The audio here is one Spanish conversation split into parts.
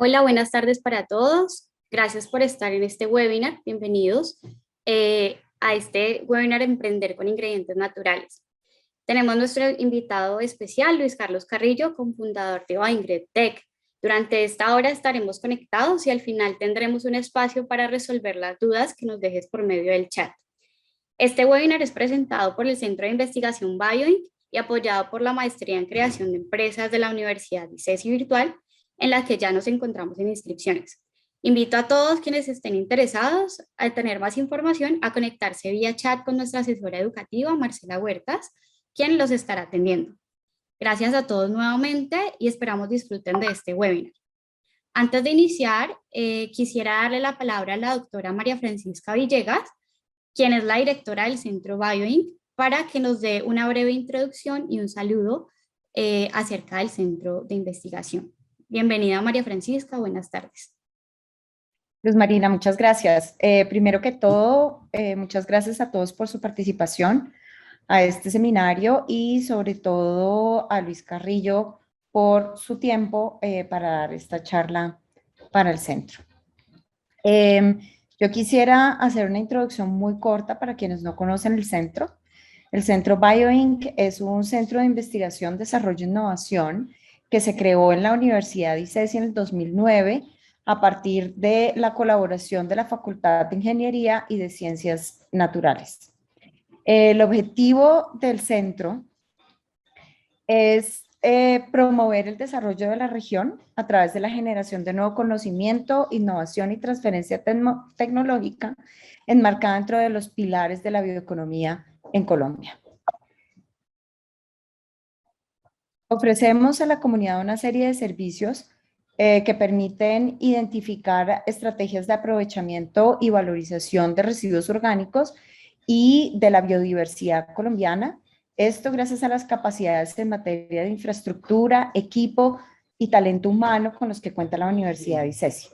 Hola, buenas tardes para todos. Gracias por estar en este webinar. Bienvenidos a este webinar Emprender con Ingredientes Naturales. Tenemos nuestro invitado especial, Luis Carlos Carrillo, cofundador de BioIngrediTech. Durante esta hora estaremos conectados y al final tendremos un espacio para resolver las dudas que nos dejes por medio del chat. Este webinar es presentado por el Centro de Investigación BioInc y apoyado por la Maestría en Creación de Empresas de la Universidad ICESI Virtual, en la que ya nos encontramos en inscripciones. Invito a todos quienes estén interesados a tener más información a conectarse vía chat con nuestra asesora educativa, Marcela Huertas, quien los estará atendiendo. Gracias a todos nuevamente y esperamos disfruten de este webinar. Antes de iniciar, quisiera darle la palabra a la doctora María Francisca Villegas, quien es la directora del Centro BioInc, para que nos dé una breve introducción y un saludo acerca del Centro de Investigación. Bienvenida María Francisca, buenas tardes. Luz Marina, muchas gracias. Primero que todo, muchas gracias a todos por su participación a este seminario y sobre todo a Luis Carrillo por su tiempo para dar esta charla para el centro. Yo quisiera hacer una introducción muy corta para quienes no conocen el centro. El Centro BioInc es un centro de investigación, desarrollo e innovación que se creó en la Universidad ICESI en el 2009 a partir de la colaboración de la Facultad de Ingeniería y de Ciencias Naturales. El objetivo del centro es promover el desarrollo de la región a través de la generación de nuevo conocimiento, innovación y transferencia tecnológica enmarcada dentro de los pilares de la bioeconomía en Colombia. Ofrecemos a la comunidad una serie de servicios que permiten identificar estrategias de aprovechamiento y valorización de residuos orgánicos y de la biodiversidad colombiana. Esto gracias a las capacidades en materia de infraestructura, equipo y talento humano con los que cuenta la Universidad de ICESI.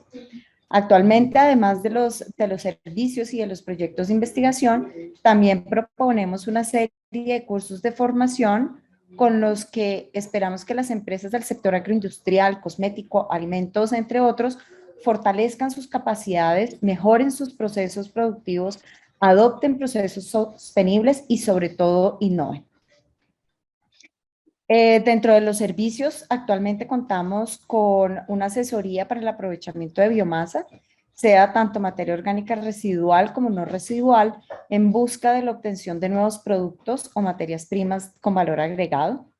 Actualmente, además de los servicios y de los proyectos de investigación, también proponemos una serie de cursos de formación con los que esperamos que las empresas del sector agroindustrial, cosmético, alimentos, entre otros, fortalezcan sus capacidades, mejoren sus procesos productivos, adopten procesos sostenibles y sobre todo innoven. Dentro de los servicios, actualmente contamos con una asesoría para el aprovechamiento de biomasa, sea tanto materia orgánica residual como no residual, en busca de la obtención de nuevos productos o materias primas con valor agregado.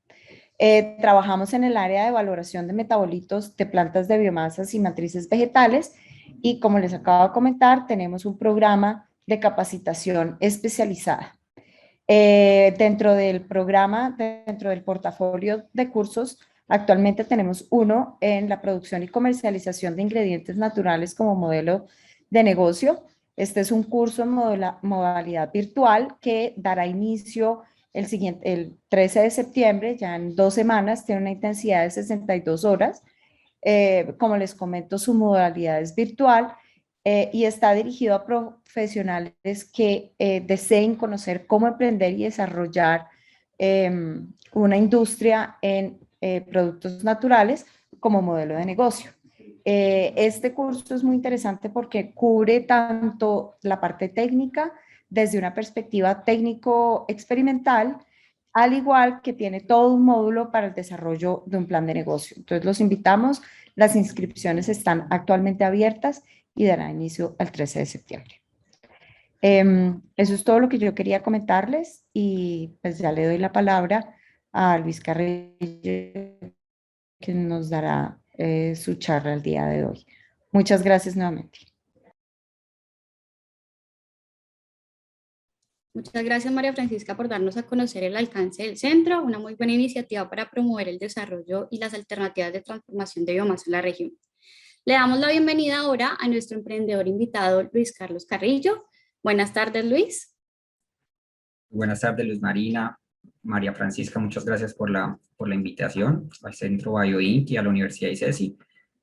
Trabajamos en el área de valoración de metabolitos de plantas de biomasas y matrices vegetales y, como les acabo de comentar, tenemos un programa de capacitación especializada. Dentro del programa, dentro del portafolio de cursos, actualmente tenemos uno en la producción y comercialización de ingredientes naturales como modelo de negocio. Este es un curso en modalidad virtual que dará inicio el 13 de septiembre, ya en 2 semanas, tiene una intensidad de 62 horas. Como les comento, su modalidad es virtual y está dirigido a profesionales que deseen conocer cómo emprender y desarrollar una industria en productos naturales como modelo de negocio. Este curso es muy interesante porque cubre tanto la parte técnica desde una perspectiva técnico-experimental, al igual que tiene todo un módulo para el desarrollo de un plan de negocio. Entonces los invitamos, las inscripciones están actualmente abiertas y dará inicio al 13 de septiembre. Eso es todo lo que yo quería comentarles y pues ya le doy la palabra a Luis Carrillo, que nos dará su charla el día de hoy. Muchas gracias nuevamente. Muchas gracias María Francisca por darnos a conocer el alcance del centro, una muy buena iniciativa para promover el desarrollo y las alternativas de transformación de biomasa en la región. Le damos la bienvenida ahora a nuestro emprendedor invitado, Luis Carlos Carrillo. Buenas tardes, Luis. Buenas tardes, Luz Marina, María Francisca, muchas gracias por la invitación al Centro BioInc y a la Universidad ICESI,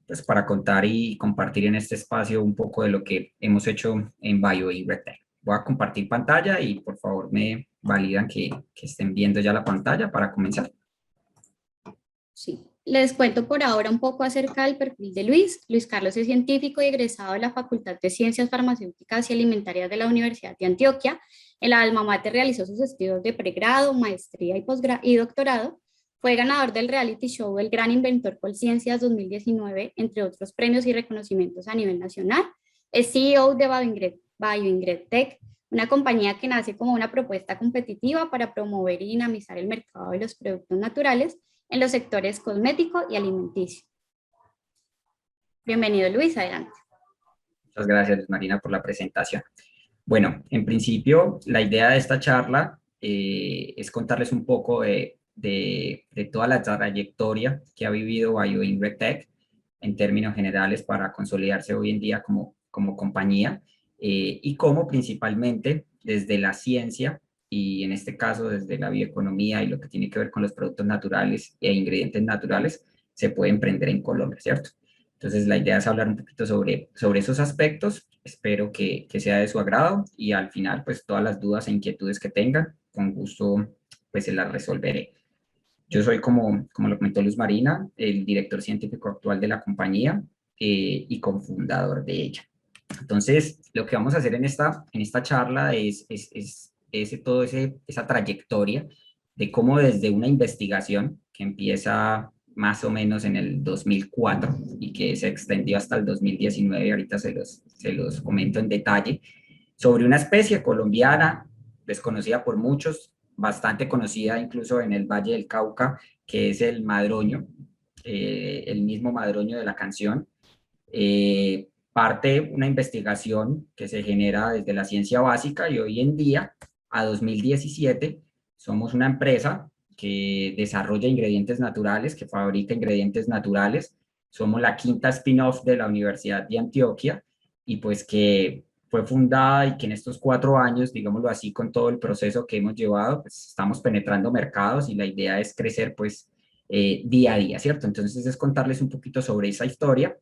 pues para contar y compartir en este espacio un poco de lo que hemos hecho en BioInc. Voy a compartir pantalla y por favor me validan que estén viendo ya la pantalla para comenzar. Sí. Les cuento por ahora un poco acerca del perfil de Luis. Luis Carlos es científico y egresado de la Facultad de Ciencias Farmacéuticas y Alimentarias de la Universidad de Antioquia. En la alma mater realizó sus estudios de pregrado, maestría y doctorado. Fue ganador del reality show El Gran Inventor Colciencias 2019, entre otros premios y reconocimientos a nivel nacional. Es CEO de BioIngred Tech, una compañía que nace como una propuesta competitiva para promover y dinamizar el mercado de los productos naturales en los sectores cosmético y alimenticio. Bienvenido, Luis, adelante. Muchas gracias, Luz Marina, por la presentación. Bueno, en principio, la idea de esta charla es contarles un poco de toda la trayectoria que ha vivido BioIngred Tech en términos generales para consolidarse hoy en día como compañía y cómo principalmente desde la ciencia y en este caso desde la bioeconomía y lo que tiene que ver con los productos naturales e ingredientes naturales se puede emprender en Colombia, ¿cierto? Entonces la idea es hablar un poquito sobre esos aspectos, espero que sea de su agrado y al final pues todas las dudas e inquietudes que tengan, con gusto pues se las resolveré. Yo soy, como lo comentó Luz Marina, el director científico actual de la compañía y cofundador de ella. Entonces, lo que vamos a hacer en esta charla es esa trayectoria de cómo desde una investigación que empieza más o menos en el 2004 y que se extendió hasta el 2019, ahorita se los comento en detalle, sobre una especie colombiana desconocida por muchos, bastante conocida incluso en el Valle del Cauca, que es el madroño, el mismo madroño de la canción. Parte una investigación que se genera desde la ciencia básica y hoy en día, a 2017, somos una empresa que desarrolla ingredientes naturales, que fabrica ingredientes naturales. Somos la quinta spin-off de la Universidad de Antioquia y pues que fue fundada y que en estos 4 años, digámoslo así, con todo el proceso que hemos llevado, pues estamos penetrando mercados y la idea es crecer pues día a día, ¿cierto? Entonces es contarles un poquito sobre esa historia,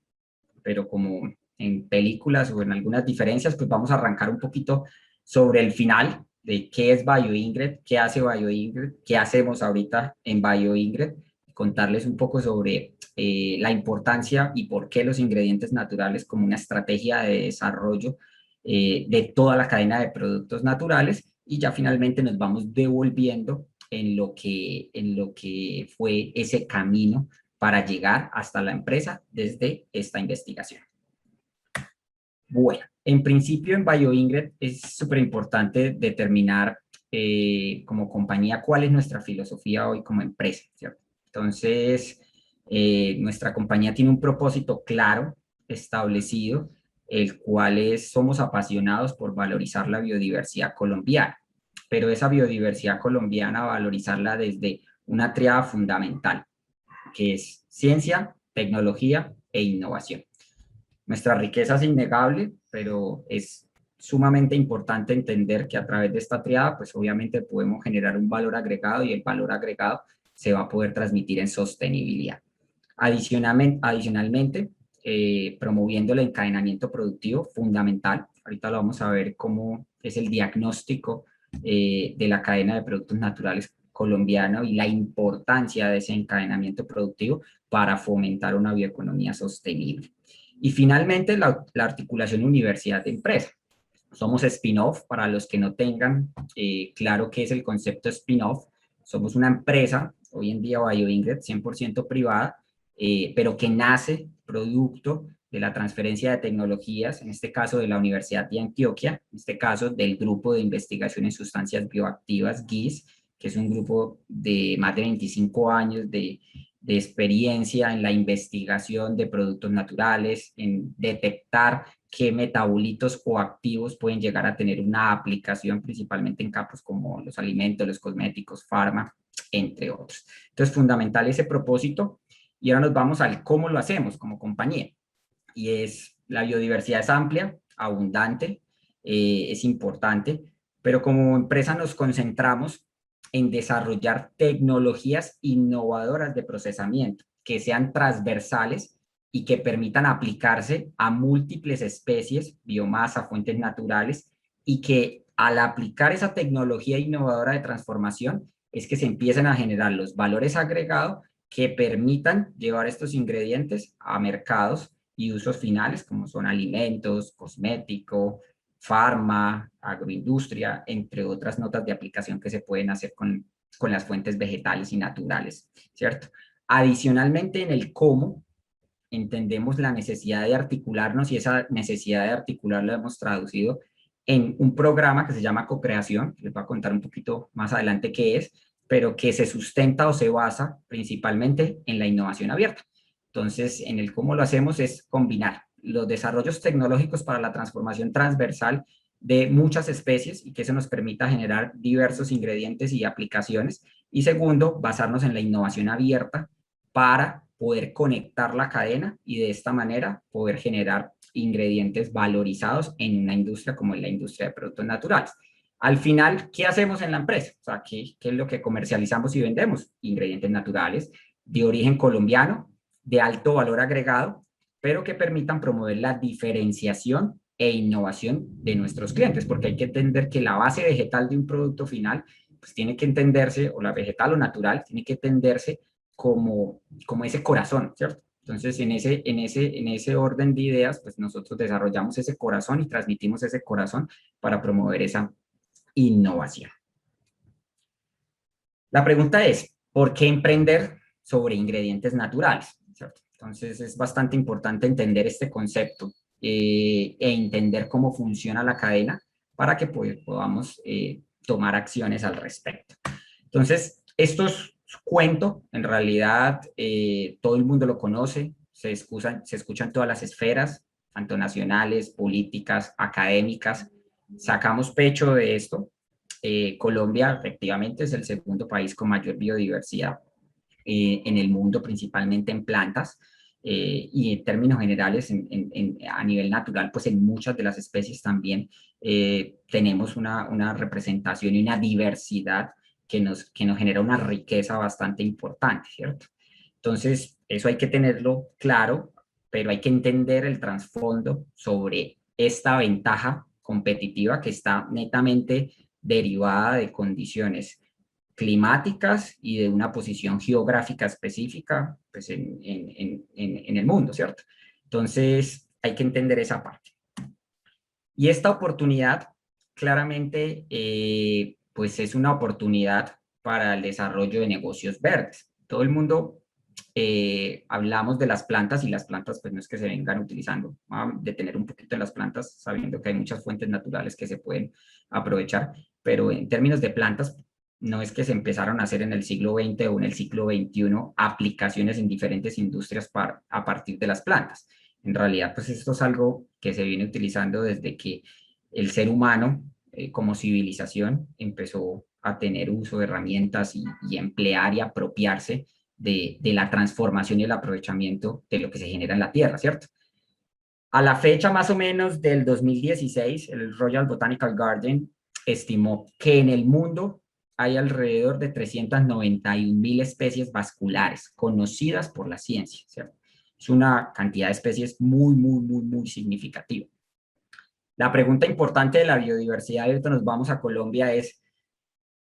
pero como en películas o en algunas diferencias, pues vamos a arrancar un poquito sobre el final de qué es BioIngred, qué hace BioIngred, qué hacemos ahorita en BioIngred, contarles un poco sobre la importancia y por qué los ingredientes naturales como una estrategia de desarrollo de toda la cadena de productos naturales y ya finalmente nos vamos devolviendo en lo que fue ese camino para llegar hasta la empresa desde esta investigación. Bueno, en principio en BioIngred es súper importante determinar como compañía cuál es nuestra filosofía hoy como empresa, ¿cierto? Entonces, nuestra compañía tiene un propósito claro, establecido, el cual somos apasionados por valorizar la biodiversidad colombiana, pero esa biodiversidad colombiana valorizarla desde una tríada fundamental, que es ciencia, tecnología e innovación. Nuestra riqueza es innegable, pero es sumamente importante entender que a través de esta triada, pues obviamente podemos generar un valor agregado y el valor agregado se va a poder transmitir en sostenibilidad. Adicionalmente, promoviendo el encadenamiento productivo fundamental. Ahorita lo vamos a ver cómo es el diagnóstico de la cadena de productos naturales colombiano y la importancia de ese encadenamiento productivo para fomentar una bioeconomía sostenible. Y finalmente, la articulación universidad-empresa. Somos spin-off, para los que no tengan claro qué es el concepto spin-off. Somos una empresa, hoy en día BioIngred, 100% privada, pero que nace producto de la transferencia de tecnologías, en este caso de la Universidad de Antioquia, en este caso del Grupo de Investigación en Sustancias Bioactivas, GIS, que es un grupo de más de 25 años de experiencia en la investigación de productos naturales, en detectar qué metabolitos coactivos pueden llegar a tener una aplicación principalmente en campos como los alimentos, los cosméticos, farma, entre otros. Entonces, fundamental ese propósito. Y ahora nos vamos al cómo lo hacemos como compañía. Y la biodiversidad es amplia, abundante, es importante, pero como empresa nos concentramos en desarrollar tecnologías innovadoras de procesamiento que sean transversales y que permitan aplicarse a múltiples especies, biomasa, fuentes naturales, y que al aplicar esa tecnología innovadora de transformación es que se empiecen a generar los valores agregados que permitan llevar estos ingredientes a mercados y usos finales, como son alimentos, cosmético, farma, agroindustria, entre otras notas de aplicación que se pueden hacer con las fuentes vegetales y naturales, ¿cierto? Adicionalmente, en el cómo, entendemos la necesidad de articularnos y esa necesidad de articular la hemos traducido en un programa que se llama Cocreación, que les voy a contar un poquito más adelante qué es, pero que se sustenta o se basa principalmente en la innovación abierta. Entonces, en el cómo lo hacemos es combinar los desarrollos tecnológicos para la transformación transversal de muchas especies y que eso nos permita generar diversos ingredientes y aplicaciones. Y segundo, basarnos en la innovación abierta para poder conectar la cadena y de esta manera poder generar ingredientes valorizados en una industria como la industria de productos naturales. Al final, ¿qué hacemos en la empresa? O sea, ¿qué es lo que comercializamos y vendemos? Ingredientes naturales de origen colombiano, de alto valor agregado, pero que permitan promover la diferenciación e innovación de nuestros clientes, porque hay que entender que la base vegetal de un producto final, pues tiene que entenderse, o la vegetal o natural, tiene que entenderse como ese corazón, ¿cierto? Entonces, en ese orden de ideas, pues nosotros desarrollamos ese corazón y transmitimos ese corazón para promover esa innovación. La pregunta es, ¿por qué emprender sobre ingredientes naturales? ¿Cierto? Entonces, es bastante importante entender este concepto e entender cómo funciona la cadena para que podamos tomar acciones al respecto. Entonces, esto es cuento, en realidad todo el mundo lo conoce, se escucha en todas las esferas, tanto nacionales, políticas, académicas, sacamos pecho de esto. Colombia efectivamente es el segundo país con mayor biodiversidad en el mundo, principalmente en plantas, y en términos generales, a nivel natural, pues en muchas de las especies también tenemos una representación y una diversidad que nos genera una riqueza bastante importante, ¿cierto? Entonces, eso hay que tenerlo claro, pero hay que entender el trasfondo sobre esta ventaja competitiva que está netamente derivada de condiciones climáticas y de una posición geográfica específica pues, en el mundo, ¿cierto? Entonces, hay que entender esa parte. Y esta oportunidad, claramente, pues es una oportunidad para el desarrollo de negocios verdes. Todo el mundo hablamos de las plantas y las plantas pues no es que se vengan utilizando. Vamos a detener un poquito en las plantas sabiendo que hay muchas fuentes naturales que se pueden aprovechar, pero en términos de plantas no es que se empezaron a hacer en el siglo XX o en el siglo XXI aplicaciones en diferentes industrias a partir de las plantas. En realidad pues esto es algo que se viene utilizando desde que el ser humano como civilización empezó a tener uso de herramientas y emplear y apropiarse de la transformación y el aprovechamiento de lo que se genera en la Tierra, ¿cierto? A la fecha más o menos del 2016, el Royal Botanical Garden estimó que en el mundo hay alrededor de 391.000 especies vasculares conocidas por la ciencia, ¿cierto? Es una cantidad de especies muy significativa. La pregunta importante de la biodiversidad, y ahorita nos vamos a Colombia, es,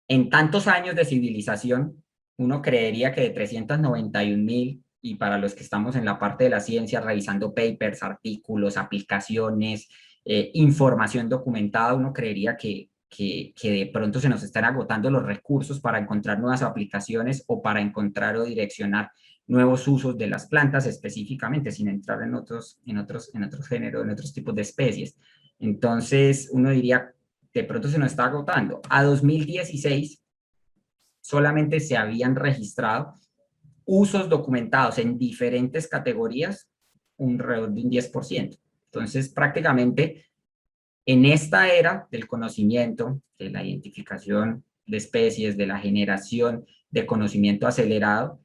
en tantos años de civilización, uno creería que de 391.000, y para los que estamos en la parte de la ciencia, revisando papers, artículos, aplicaciones, información documentada, uno creería que de pronto se nos están agotando los recursos para encontrar nuevas aplicaciones o para encontrar o direccionar nuevos usos de las plantas específicamente, sin entrar en otros géneros, en otros tipos de especies. Entonces, uno diría, de pronto se nos está agotando. A 2016 solamente se habían registrado usos documentados en diferentes categorías, alrededor de un 10%. Entonces, prácticamente en esta era del conocimiento, de la identificación de especies, de la generación de conocimiento acelerado,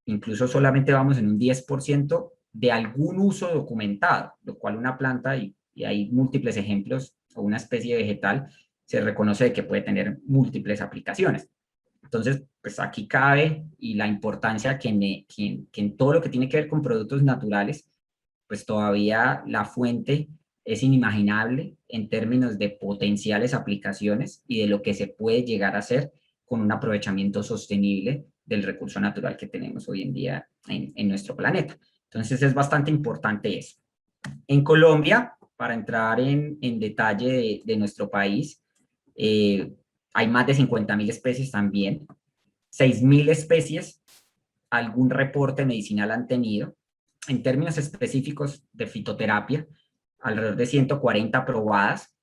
incluso solamente vamos en un 10% de algún uso documentado, lo cual una planta, y hay múltiples ejemplos, o una especie vegetal, se reconoce que puede tener múltiples aplicaciones. Entonces, pues aquí cabe y la importancia que en todo lo que tiene que ver con productos naturales, pues todavía la fuente es inimaginable en términos de potenciales aplicaciones y de lo que se puede llegar a hacer con un aprovechamiento sostenible del recurso natural que tenemos hoy en día en nuestro planeta. Entonces es bastante importante eso. En Colombia, para entrar en detalle de nuestro país, hay más de 50.000 especies también, 6.000 especies, algún reporte medicinal han tenido. En términos específicos de fitoterapia, alrededor de 140 aprobadas,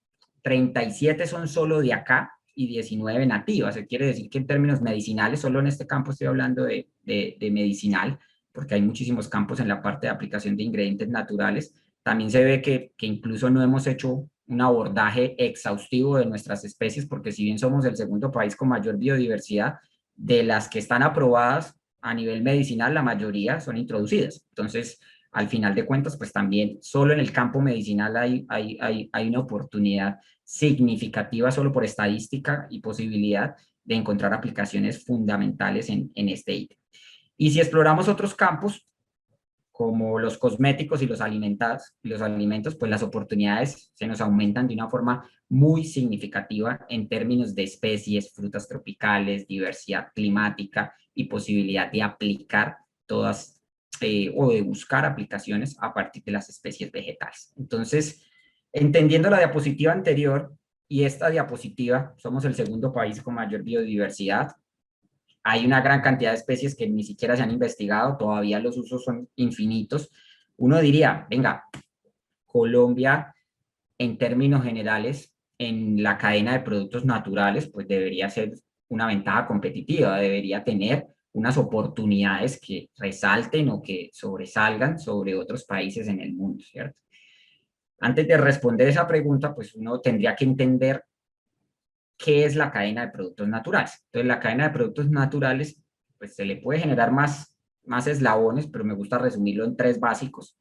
37 son solo de acá y 19 nativas. Eso quiere decir que en términos medicinales, solo en este campo estoy hablando de medicinal, porque hay muchísimos campos en la parte de aplicación de ingredientes naturales. También se ve que incluso no hemos hecho un abordaje exhaustivo de nuestras especies, porque si bien somos el segundo país con mayor biodiversidad, de las que están aprobadas a nivel medicinal, la mayoría son introducidas. Entonces, al final de cuentas, pues también solo en el campo medicinal hay una oportunidad significativa solo por estadística y posibilidad de encontrar aplicaciones fundamentales en este ítem. Y si exploramos otros campos, como los cosméticos y los alimentos, pues las oportunidades se nos aumentan de una forma muy significativa en términos de especies, frutas tropicales, diversidad climática y posibilidad de aplicar todas o de buscar aplicaciones a partir de las especies vegetales. Entonces, entendiendo la diapositiva anterior y esta diapositiva, somos el segundo país con mayor biodiversidad. Hay una gran cantidad de especies que ni siquiera se han investigado, todavía los usos son infinitos. Uno diría, venga, Colombia, en términos generales, en la cadena de productos naturales, pues debería ser una ventaja competitiva, debería tener unas oportunidades que resalten o que sobresalgan sobre otros países en el mundo, ¿cierto? Antes de responder esa pregunta, pues uno tendría que entender qué es la cadena de productos naturales. Entonces, la cadena de productos naturales, pues se le puede generar más eslabones, pero me gusta resumirlo en 3 básicos.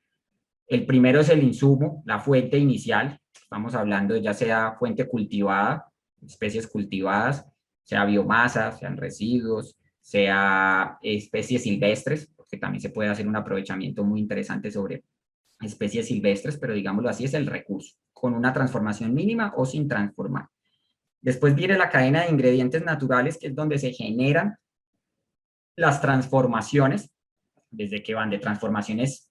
El primero es el insumo, la fuente inicial. Estamos hablando ya sea fuente cultivada, especies cultivadas, sea biomasa, sean residuos, sea especies silvestres, porque también se puede hacer un aprovechamiento muy interesante sobre especies silvestres, pero digámoslo así, es el recurso, con una transformación mínima o sin transformar. Después viene la cadena de ingredientes naturales, que es donde se generan las transformaciones, desde que van de transformaciones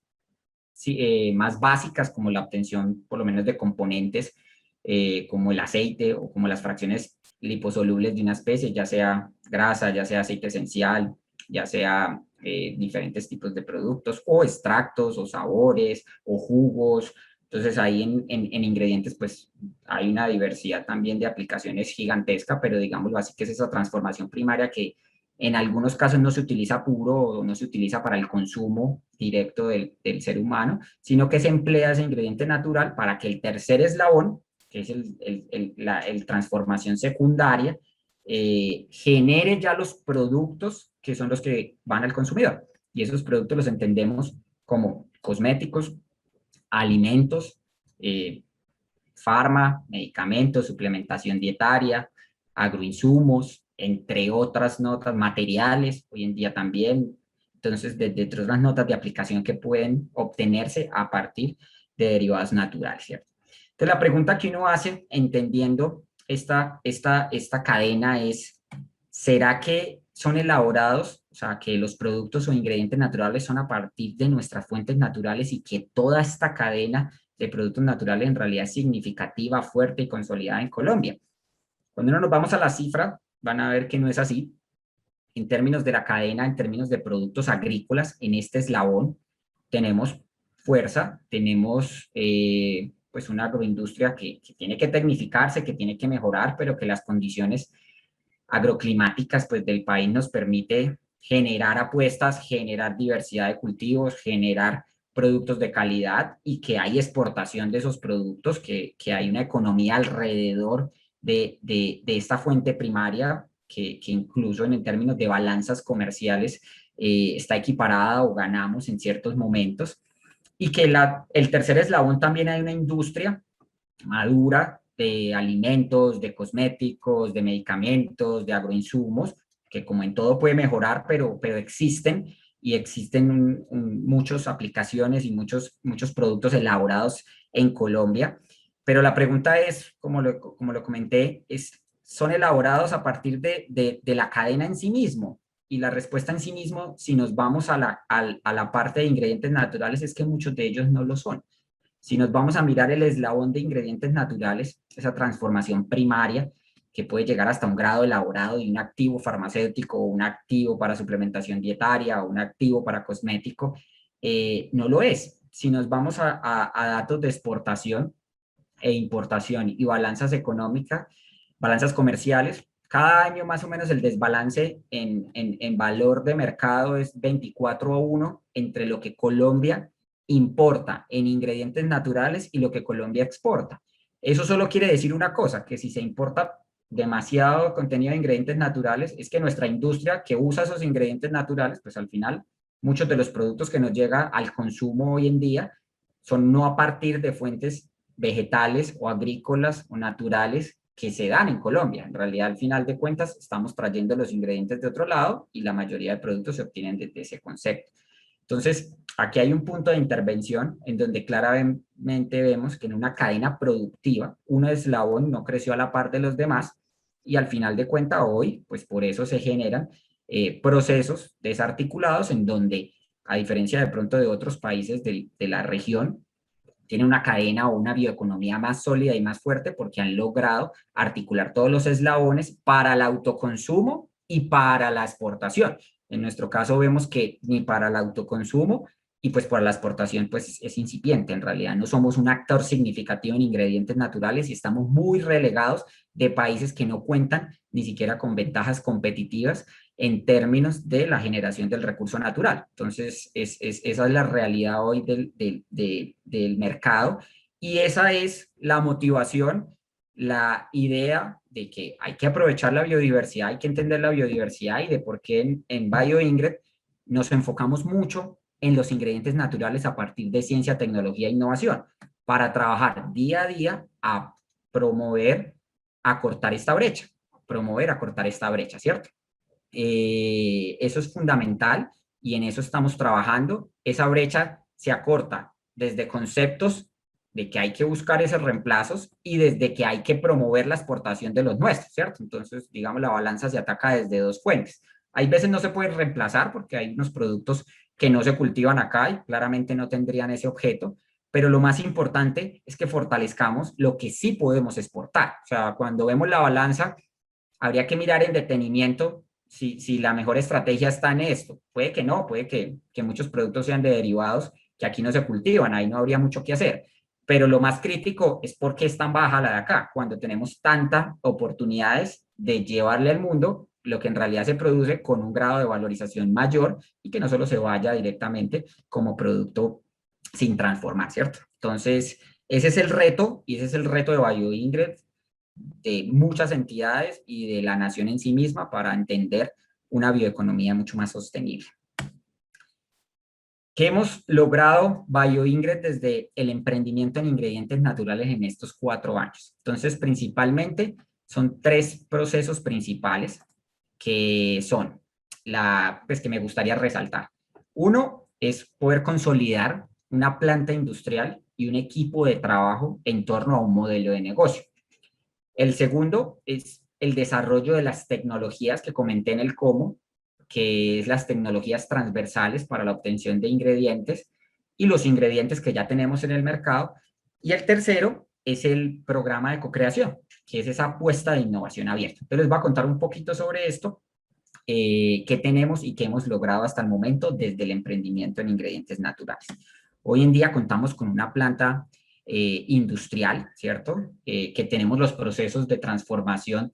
más básicas, como la obtención por lo menos de componentes, como el aceite o como las fracciones liposolubles de una especie, ya sea grasa, ya sea aceite esencial, ya sea diferentes tipos de productos, o extractos, o sabores, o jugos. Entonces ahí en ingredientes pues hay una diversidad también de aplicaciones gigantesca, pero digámoslo así que es esa transformación primaria que en algunos casos no se utiliza puro o no se utiliza para el consumo directo del ser humano, sino que se emplea ese ingrediente natural para que el tercer eslabón, que es la transformación secundaria, genere ya los productos que son los que van al consumidor. Y esos productos los entendemos como cosméticos, alimentos, farma, medicamentos, suplementación dietaria, agroinsumos, entre otras notas, materiales, hoy en día también. Entonces, desde otras notas de aplicación que pueden obtenerse a partir de derivados naturales, ¿cierto? Entonces, la pregunta que uno hace, entendiendo esta cadena es, ¿será que son elaborados, o sea, que los productos o ingredientes naturales son a partir de nuestras fuentes naturales y que toda esta cadena de productos naturales en realidad es significativa, fuerte y consolidada en Colombia? Cuando nos vamos a la cifra, van a ver que no es así. En términos de la cadena, en términos de productos agrícolas, en este eslabón tenemos fuerza, tenemos pues una agroindustria que tiene que tecnificarse, que tiene que mejorar, pero que las condiciones agroclimáticas pues, del país nos permite generar apuestas, generar diversidad de cultivos, generar productos de calidad y que hay exportación de esos productos, que hay una economía alrededor de esta fuente primaria que incluso en términos de balanzas comerciales está equiparada o ganamos en ciertos momentos, y que el tercer eslabón también hay una industria madura de alimentos, de cosméticos, de medicamentos, de agroinsumos, que como en todo puede mejorar, pero existen y existen muchas aplicaciones y muchos productos elaborados en Colombia. Pero la pregunta es, como lo comenté, ¿son elaborados a partir de la cadena en sí mismo? y la respuesta en sí mismo, si nos vamos a la parte de ingredientes naturales, es que muchos de ellos no lo son. Si nos vamos a mirar el eslabón de ingredientes naturales, esa transformación primaria que puede llegar hasta un grado elaborado de un activo farmacéutico, o un activo para suplementación dietaria, o un activo para cosmético, no lo es. Si nos vamos a datos de exportación e importación y balanzas comerciales, cada año más o menos el desbalance en valor de mercado es 24-1 entre lo que Colombia importa en ingredientes naturales y lo que Colombia exporta. Eso solo quiere decir una cosa, que si se importa demasiado contenido de ingredientes naturales, es que nuestra industria que usa esos ingredientes naturales, pues al final muchos de los productos que nos llega al consumo hoy en día son no a partir de fuentes vegetales o agrícolas o naturales que se dan en Colombia. En realidad, al final de cuentas, estamos trayendo los ingredientes de otro lado y la mayoría de productos se obtienen desde ese concepto. Entonces, aquí hay un punto de intervención en donde claramente vemos que en una cadena productiva, un eslabón no creció a la par de los demás y al final de cuentas hoy, pues por eso se generan procesos desarticulados en donde, a diferencia de pronto de otros países de la región, tiene una cadena o una bioeconomía más sólida y más fuerte porque han logrado articular todos los eslabones para el autoconsumo y para la exportación. En nuestro caso vemos que ni para el autoconsumo y pues para la exportación pues es incipiente. En realidad no somos un actor significativo en ingredientes naturales y estamos muy relegados de países que no cuentan ni siquiera con ventajas competitivas en términos de la generación del recurso natural. Entonces, esa es la realidad hoy del mercado y esa es la motivación, la idea de que hay que aprovechar la biodiversidad, hay que entender la biodiversidad y de por qué en BioIngred nos enfocamos mucho en los ingredientes naturales a partir de ciencia, tecnología e innovación para trabajar día a día a promover, acortar esta brecha, ¿cierto? Eso es fundamental y en eso estamos trabajando. Esa brecha se acorta desde conceptos de que hay que buscar esos reemplazos y desde que hay que promover la exportación de los nuestros, ¿cierto? Entonces, digamos, la balanza se ataca desde dos fuentes. Hay veces no se puede reemplazar porque hay unos productos que no se cultivan acá y claramente no tendrían ese objeto, pero lo más importante es que fortalezcamos lo que sí podemos exportar. O sea, cuando vemos la balanza, habría que mirar en detenimiento si la mejor estrategia está en esto. Puede que no, puede que muchos productos sean de derivados que aquí no se cultivan, ahí no habría mucho que hacer. Pero lo más crítico es por qué es tan baja la de acá, cuando tenemos tantas oportunidades de llevarle al mundo lo que en realidad se produce con un grado de valorización mayor y que no solo se vaya directamente como producto sin transformar, ¿cierto? Entonces, ese es el reto y ese es el reto de BioIngred, de muchas entidades y de la nación en sí misma para entender una bioeconomía mucho más sostenible. ¿Qué hemos logrado BioIngred desde el emprendimiento en ingredientes naturales en estos 4 años? Entonces, principalmente son 3 procesos principales que son pues que me gustaría resaltar. Uno es poder consolidar una planta industrial y un equipo de trabajo en torno a un modelo de negocio. El segundo es el desarrollo de las tecnologías que comenté en el cómo, que es las tecnologías transversales para la obtención de ingredientes y los ingredientes que ya tenemos en el mercado. Y el tercero es el programa de co-creación, que es esa apuesta de innovación abierta. Entonces les voy a contar un poquito sobre esto, qué tenemos y qué hemos logrado hasta el momento desde el emprendimiento en ingredientes naturales. Hoy en día contamos con una planta industrial, ¿cierto? Que tenemos los procesos de transformación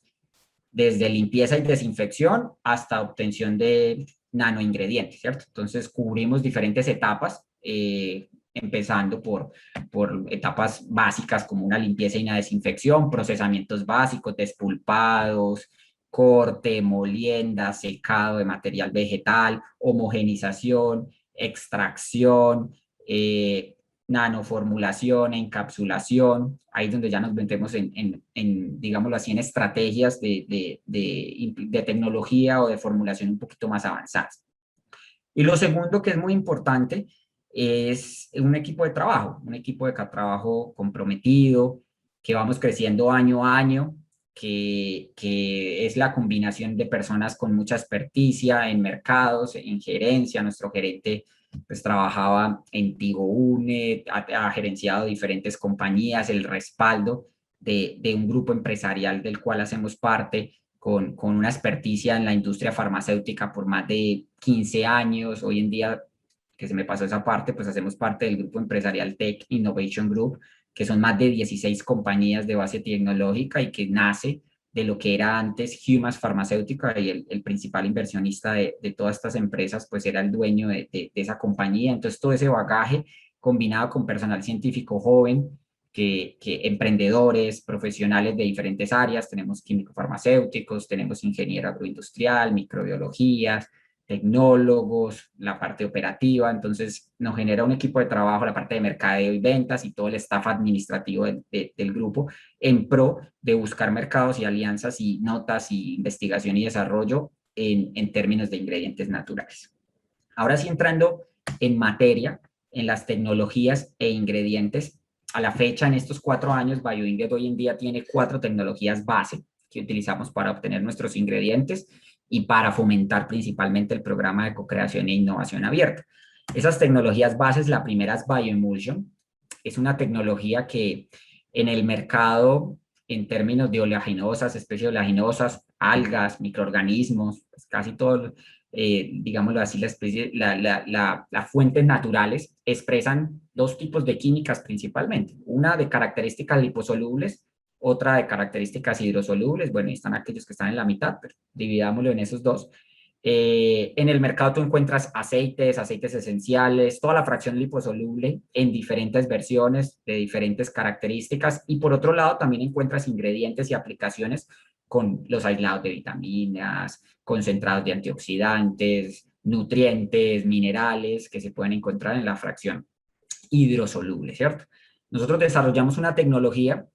desde limpieza y desinfección hasta obtención de nanoingredientes, ¿cierto? Entonces cubrimos diferentes etapas, empezando por etapas básicas como una limpieza y una desinfección, procesamientos básicos, despulpados, corte, molienda, secado de material vegetal, homogenización, extracción, nanoformulación, encapsulación, ahí es donde ya nos metemos digámoslo así, en estrategias de tecnología o de formulación un poquito más avanzadas. Y lo segundo que es muy importante es un equipo de trabajo comprometido, que vamos creciendo año a año, que es la combinación de personas con mucha experticia en mercados, en gerencia. Nuestro gerente pues trabajaba en Tigo Une, ha gerenciado diferentes compañías, el respaldo de un grupo empresarial del cual hacemos parte, con una experticia en la industria farmacéutica por más de 15 años. Hoy en día, que se me pasó esa parte, pues hacemos parte del grupo empresarial Tech Innovation Group, que son más de 16 compañías de base tecnológica y que nace de lo que era antes Humas Farmacéutica, y el principal inversionista de todas estas empresas, pues era el dueño de esa compañía. Entonces, todo ese bagaje combinado con personal científico joven, que emprendedores, profesionales de diferentes áreas, tenemos químico farmacéuticos, tenemos ingeniero agroindustrial, microbiologías, tecnólogos, la parte operativa. Entonces nos genera un equipo de trabajo, la parte de mercadeo y ventas y todo el staff administrativo del grupo, en pro de buscar mercados y alianzas y notas y investigación y desarrollo en términos de ingredientes naturales. Ahora sí, entrando en materia, en las tecnologías e ingredientes, a la fecha, en estos 4 años, BioIngred hoy en día tiene 4 tecnologías base que utilizamos para obtener nuestros ingredientes y para fomentar principalmente el programa de co-creación e innovación abierta. Esas tecnologías bases, la primera es Bioemulsion. Es una tecnología que en el mercado, en términos de oleaginosas, especies oleaginosas, algas, microorganismos, pues casi todo, digámoslo así, las fuentes naturales expresan 2 tipos de químicas principalmente. Una de características liposolubles, otra de características hidrosolubles. Bueno, ahí están aquellos que están en la mitad, pero dividámoslo en esos 2. En el mercado tú encuentras aceites, aceites esenciales, toda la fracción liposoluble en diferentes versiones de diferentes características, y por otro lado también encuentras ingredientes y aplicaciones con los aislados de vitaminas, concentrados de antioxidantes, nutrientes, minerales que se pueden encontrar en la fracción hidrosoluble, ¿cierto? Nosotros desarrollamos una tecnología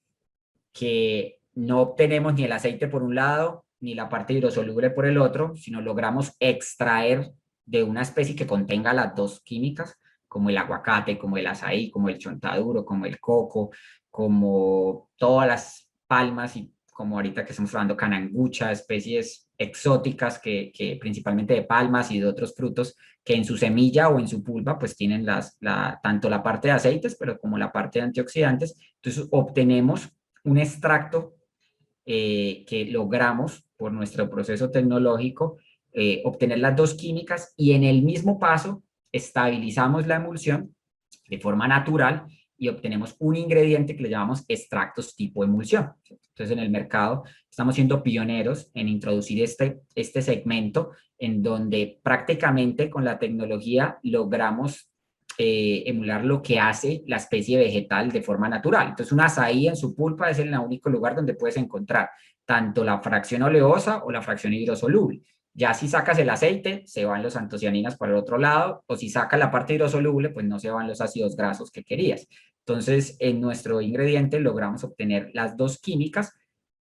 que no obtenemos ni el aceite por un lado, ni la parte hidrosoluble por el otro, sino logramos extraer de una especie que contenga las 2 químicas, como el aguacate, como el azaí, como el chontaduro, como el coco, como todas las palmas, y como ahorita que estamos hablando canangucha, especies exóticas que principalmente de palmas y de otros frutos, que en su semilla o en su pulpa pues tienen tanto la parte de aceites, pero como la parte de antioxidantes. Entonces obtenemos un extracto que logramos por nuestro proceso tecnológico obtener las 2 químicas, y en el mismo paso estabilizamos la emulsión de forma natural y obtenemos un ingrediente que le llamamos extractos tipo emulsión. Entonces, en el mercado estamos siendo pioneros en introducir este segmento, en donde prácticamente con la tecnología logramos emular lo que hace la especie vegetal de forma natural. Entonces, un azaí en su pulpa es el único lugar donde puedes encontrar tanto la fracción oleosa o la fracción hidrosoluble. Ya si sacas el aceite, se van los antocianinas por el otro lado, o si sacas la parte hidrosoluble, pues no se van los ácidos grasos que querías. Entonces, en nuestro ingrediente logramos obtener las 2 químicas,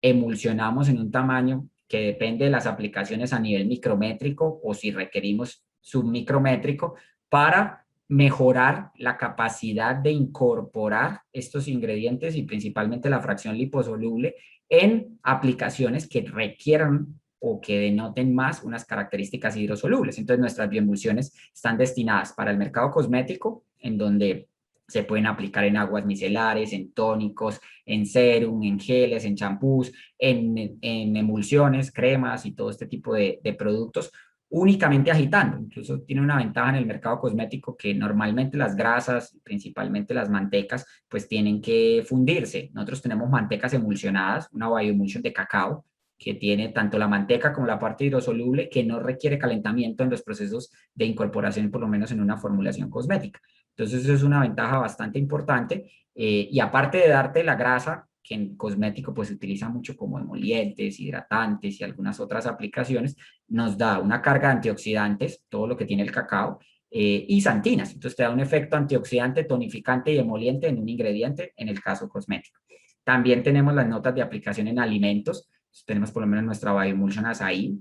emulsionamos en un tamaño que depende de las aplicaciones a nivel micrométrico o si requerimos submicrométrico, para mejorar la capacidad de incorporar estos ingredientes y principalmente la fracción liposoluble en aplicaciones que requieran o que denoten más unas características hidrosolubles. Entonces, nuestras bioemulsiones están destinadas para el mercado cosmético, en donde se pueden aplicar en aguas micelares, en tónicos, en serum, en geles, en champús, en emulsiones, cremas y todo este tipo de productos, únicamente agitando. Incluso tiene una ventaja en el mercado cosmético, que normalmente las grasas, principalmente las mantecas, pues tienen que fundirse. Nosotros tenemos mantecas emulsionadas, una bioemulsion de cacao, que tiene tanto la manteca como la parte hidrosoluble, que no requiere calentamiento en los procesos de incorporación, por lo menos en una formulación cosmética. Entonces, eso es una ventaja bastante importante. Y aparte de darte la grasa, que en cosmético pues se utiliza mucho como emolientes, hidratantes y algunas otras aplicaciones, nos da una carga de antioxidantes, todo lo que tiene el cacao, y xantinas. Entonces te da un efecto antioxidante, tonificante y emoliente en un ingrediente, en el caso cosmético. También tenemos las notas de aplicación en alimentos. Tenemos por lo menos nuestra Bioemulsion Azaí,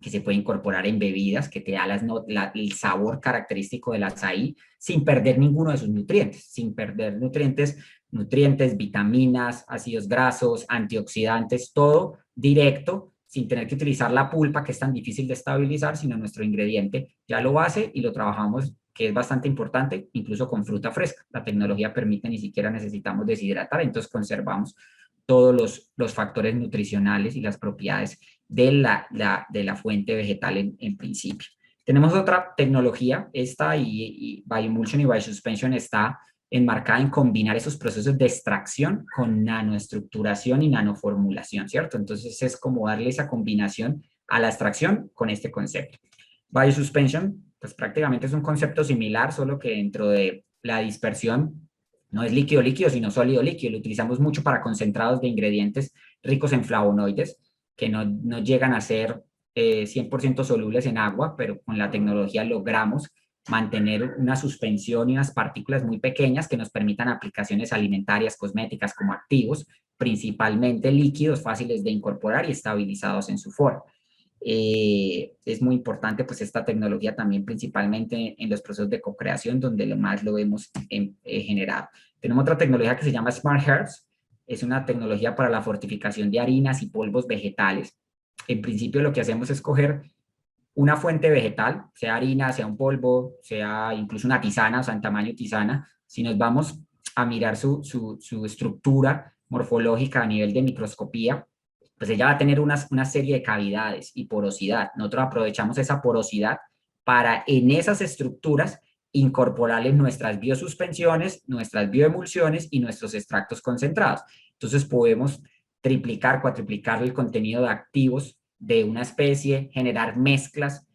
que se puede incorporar en bebidas, que te da el sabor característico del azaí sin perder ninguno de sus nutrientes, sin perder nutrientes, vitaminas, ácidos grasos, antioxidantes, todo directo, sin tener que utilizar la pulpa, que es tan difícil de estabilizar, sino nuestro ingrediente ya lo hace y lo trabajamos, que es bastante importante, incluso con fruta fresca. La tecnología permite, ni siquiera necesitamos deshidratar, entonces conservamos todos los factores nutricionales y las propiedades de la fuente vegetal en principio. Tenemos otra tecnología, esta y Bioemulsion y Biosuspension está enmarcada en combinar esos procesos de extracción con nanoestructuración y nanoformulación, ¿cierto? Entonces es como darle esa combinación a la extracción con este concepto. Biosuspension, pues prácticamente es un concepto similar, solo que dentro de la dispersión no es líquido-líquido, sino sólido-líquido. Lo utilizamos mucho para concentrados de ingredientes ricos en flavonoides, que no llegan a ser 100% solubles en agua, pero con la tecnología logramos mantener una suspensión y unas partículas muy pequeñas que nos permitan aplicaciones alimentarias, cosméticas como activos, principalmente líquidos fáciles de incorporar y estabilizados en su forma. Es muy importante pues esta tecnología también principalmente en los procesos de co-creación donde lo más lo hemos generado. Tenemos otra tecnología que se llama Smart Herbs, es una tecnología para la fortificación de harinas y polvos vegetales. En principio lo que hacemos es coger una fuente vegetal, sea harina, sea un polvo, sea incluso una tisana, o sea, en tamaño tisana. Si nos vamos a mirar su estructura morfológica a nivel de microscopía, pues ella va a tener una serie de cavidades y porosidad. Nosotros aprovechamos esa porosidad para en esas estructuras incorporarles nuestras biosuspensiones, nuestras bioemulsiones y nuestros extractos concentrados. Entonces podemos triplicar, cuatriplicar el contenido de activos de una especie, generar mezclas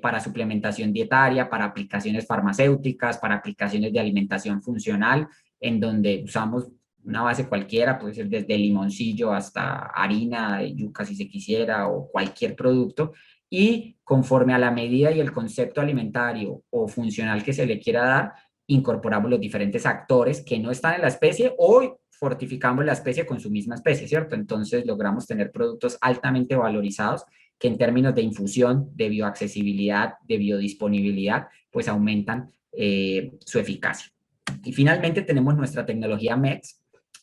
para suplementación dietaria, para aplicaciones farmacéuticas, para aplicaciones de alimentación funcional, en donde usamos una base cualquiera, puede ser desde limoncillo hasta harina de yuca si se quisiera, o cualquier producto, y conforme a la medida y el concepto alimentario o funcional que se le quiera dar, incorporamos los diferentes actores que no están en la especie o fortificamos la especie con su misma especie, ¿cierto? Entonces logramos tener productos altamente valorizados que en términos de infusión, de bioaccesibilidad, de biodisponibilidad, pues aumentan su eficacia. Y finalmente tenemos nuestra tecnología MEX,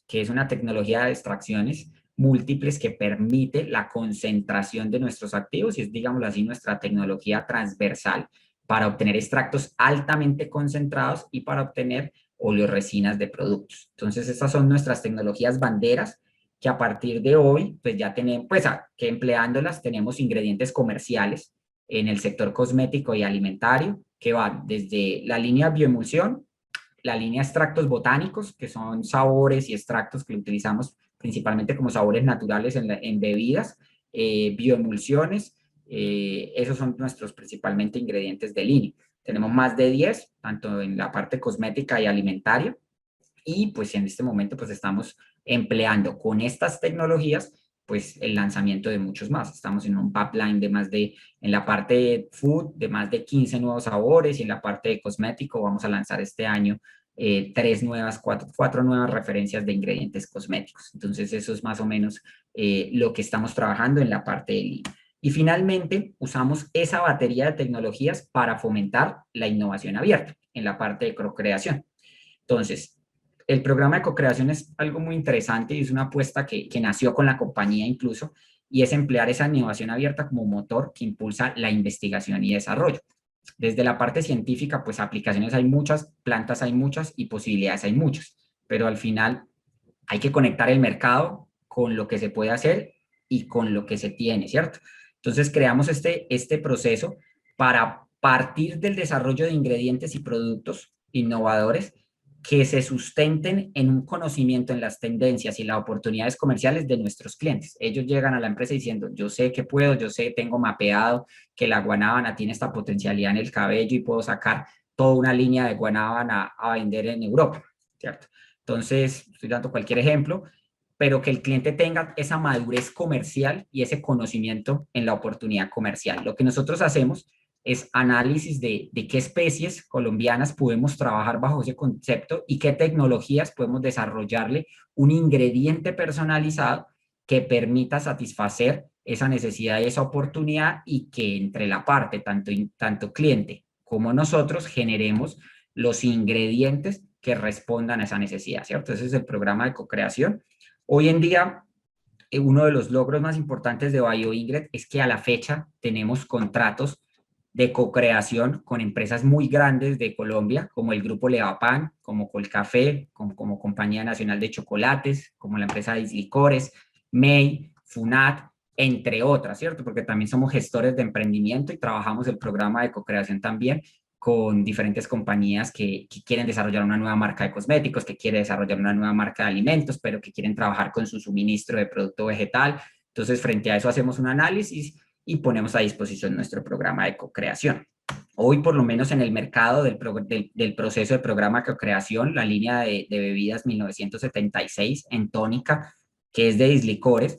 que es una tecnología de extracciones múltiples que permite la concentración de nuestros activos y es, digámoslo así, nuestra tecnología transversal para obtener extractos altamente concentrados y para obtener oleoresinas de productos. Entonces, estas son nuestras tecnologías banderas que a partir de hoy, pues ya tenemos, pues que empleándolas tenemos ingredientes comerciales en el sector cosmético y alimentario que van desde la línea bioemulsión, la línea extractos botánicos, que son sabores y extractos que utilizamos principalmente como sabores naturales en bebidas, bioemulsiones, esos son nuestros principalmente ingredientes de línea. Tenemos más de 10, tanto en la parte cosmética y alimentaria, y pues en este momento pues estamos empleando con estas tecnologías pues el lanzamiento de muchos más. Estamos en un pipeline de en la parte de food, de más de 15 nuevos sabores, y en la parte de cosmético vamos a lanzar este año cuatro nuevas referencias de ingredientes cosméticos. Entonces eso es más o menos lo que estamos trabajando en la parte de línea. Y finalmente usamos esa batería de tecnologías para fomentar la innovación abierta en la parte de co-creación. Entonces, el programa de co-creación es algo muy interesante y es una apuesta que nació con la compañía incluso, y es emplear esa innovación abierta como motor que impulsa la investigación y desarrollo. Desde la parte científica, pues aplicaciones hay muchas, plantas hay muchas y posibilidades hay muchas, pero al final hay que conectar el mercado con lo que se puede hacer y con lo que se tiene, ¿cierto? Entonces creamos este proceso para partir del desarrollo de ingredientes y productos innovadores que se sustenten en un conocimiento en las tendencias y las oportunidades comerciales de nuestros clientes. Ellos llegan a la empresa diciendo, yo sé que puedo, yo sé, tengo mapeado que la guanábana tiene esta potencialidad en el cabello y puedo sacar toda una línea de guanábana a vender en Europa, ¿cierto? Entonces, estoy dando cualquier ejemplo, pero que el cliente tenga esa madurez comercial y ese conocimiento en la oportunidad comercial. Lo que nosotros hacemos es análisis de qué especies colombianas podemos trabajar bajo ese concepto y qué tecnologías podemos desarrollarle un ingrediente personalizado que permita satisfacer esa necesidad y esa oportunidad y que entre la parte, tanto cliente como nosotros, generemos los ingredientes que respondan a esa necesidad, ¿cierto? Ese es el programa de co-creación. Hoy en día, uno de los logros más importantes de BioIngred es que a la fecha tenemos contratos de co-creación con empresas muy grandes de Colombia, como el Grupo Levapan, como Colcafé, como Compañía Nacional de Chocolates, como la empresa de Licores, MEI, FUNAT, entre otras, ¿cierto? Porque también somos gestores de emprendimiento y trabajamos el programa de co-creación también con diferentes compañías que quieren desarrollar una nueva marca de cosméticos, que quieren desarrollar una nueva marca de alimentos, pero que quieren trabajar con su suministro de producto vegetal. Entonces, frente a eso hacemos un análisis y ponemos a disposición nuestro programa de co-creación. Hoy, por lo menos en el mercado del proceso de programa de co-creación, la línea de bebidas 1976 en tónica, que es de Dislicores,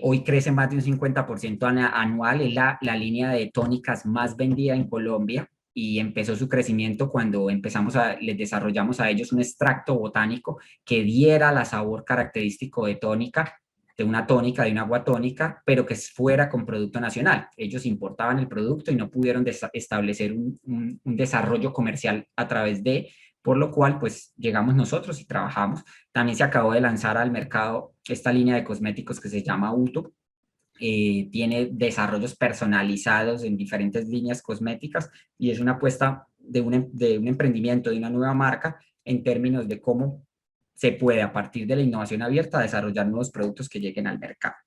hoy crece más de un 50% anual, es la línea de tónicas más vendida en Colombia y empezó su crecimiento cuando les desarrollamos a ellos un extracto botánico que diera la sabor característico de tónica, de una tónica, de una agua tónica, pero que fuera con producto nacional. Ellos importaban el producto y no pudieron establecer un desarrollo comercial a través de, por lo cual pues llegamos nosotros y trabajamos. También se acabó de lanzar al mercado esta línea de cosméticos que se llama Uto. Tiene desarrollos personalizados en diferentes líneas cosméticas y es una apuesta de un emprendimiento, de una nueva marca en términos de cómo se puede, a partir de la innovación abierta, desarrollar nuevos productos que lleguen al mercado.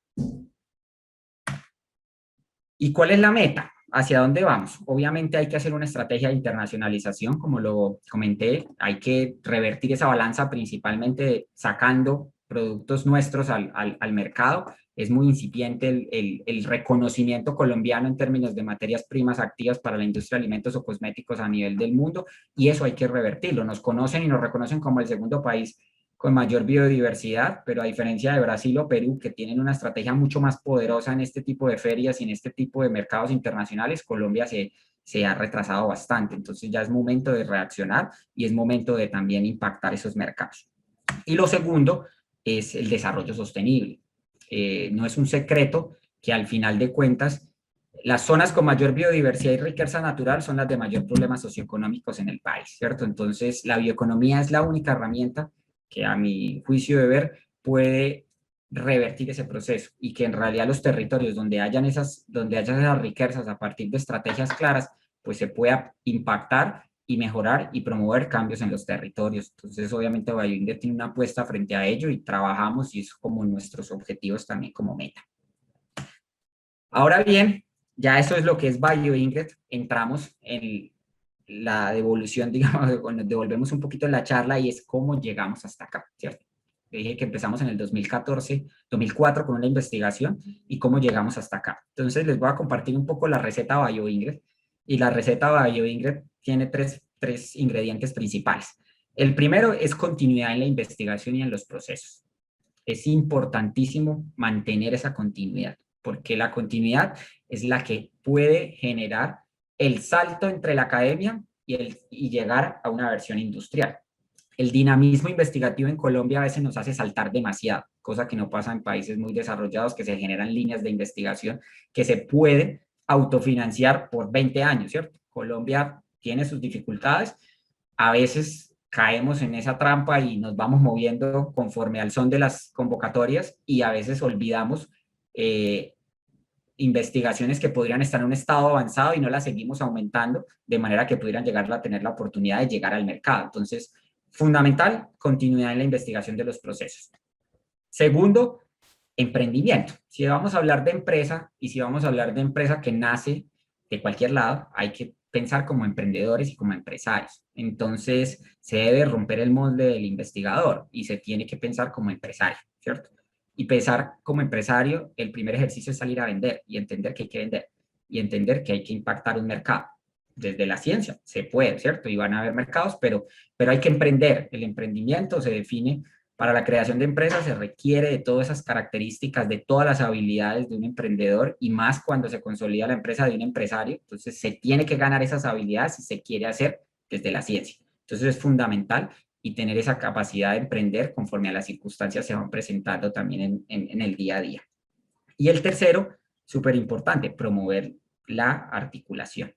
¿Y cuál es la meta? ¿Hacia dónde vamos? Obviamente hay que hacer una estrategia de internacionalización, como lo comenté, hay que revertir esa balanza principalmente sacando productos nuestros al mercado. Es muy incipiente el reconocimiento colombiano en términos de materias primas activas para la industria de alimentos o cosméticos a nivel del mundo, y eso hay que revertirlo. Nos conocen y nos reconocen como el segundo país con mayor biodiversidad, pero a diferencia de Brasil o Perú, que tienen una estrategia mucho más poderosa en este tipo de ferias y en este tipo de mercados internacionales, Colombia se ha retrasado bastante. Entonces ya es momento de reaccionar y es momento de también impactar esos mercados. Y lo segundo es el desarrollo sostenible. No es un secreto que al final de cuentas las zonas con mayor biodiversidad y riqueza natural son las de mayor problemas socioeconómicos en el país, ¿cierto? Entonces la bioeconomía es la única herramienta que a mi juicio de ver puede revertir ese proceso y que en realidad los territorios donde hayan esas riquezas a partir de estrategias claras, pues se pueda impactar y mejorar y promover cambios en los territorios. Entonces, obviamente, BioIngred tiene una apuesta frente a ello y trabajamos y es como nuestros objetivos también como meta. Ahora bien, ya eso es lo que es BioIngred. Entramos en la devolución, digamos, bueno, devolvemos un poquito la charla y es cómo llegamos hasta acá, ¿cierto? Dije que empezamos en el 2004 con una investigación y cómo llegamos hasta acá. Entonces les voy a compartir un poco la receta BioIngred y la receta BioIngred tiene tres ingredientes principales. El primero es continuidad en la investigación y en los procesos. Es importantísimo mantener esa continuidad, porque la continuidad es la que puede generar el salto entre la academia y llegar a una versión industrial. El dinamismo investigativo en Colombia a veces nos hace saltar demasiado, cosa que no pasa en países muy desarrollados, que se generan líneas de investigación que se pueden autofinanciar por 20 años, ¿cierto? Colombia tiene sus dificultades, a veces caemos en esa trampa y nos vamos moviendo conforme al son de las convocatorias y a veces olvidamos investigaciones que podrían estar en un estado avanzado y no las seguimos aumentando de manera que pudieran llegar a tener la oportunidad de llegar al mercado. Entonces, fundamental, continuidad en la investigación de los procesos. Segundo, emprendimiento. Si vamos a hablar de empresa y si vamos a hablar de empresa que nace de cualquier lado, hay que pensar como emprendedores y como empresarios. Entonces, se debe romper el molde del investigador y se tiene que pensar como empresario, ¿cierto? Y pensar como empresario, el primer ejercicio es salir a vender y entender que hay que vender y entender que hay que impactar un mercado. Desde la ciencia se puede, ¿cierto? Y van a haber mercados, pero hay que emprender. El emprendimiento se define, para la creación de empresas se requiere de todas esas características, de todas las habilidades de un emprendedor y más cuando se consolida la empresa de un empresario. Entonces se tiene que ganar esas habilidades si se quiere hacer desde la ciencia. Entonces es fundamental y tener esa capacidad de emprender conforme a las circunstancias se van presentando también en el día a día. Y el tercero, súper importante, promover la articulación.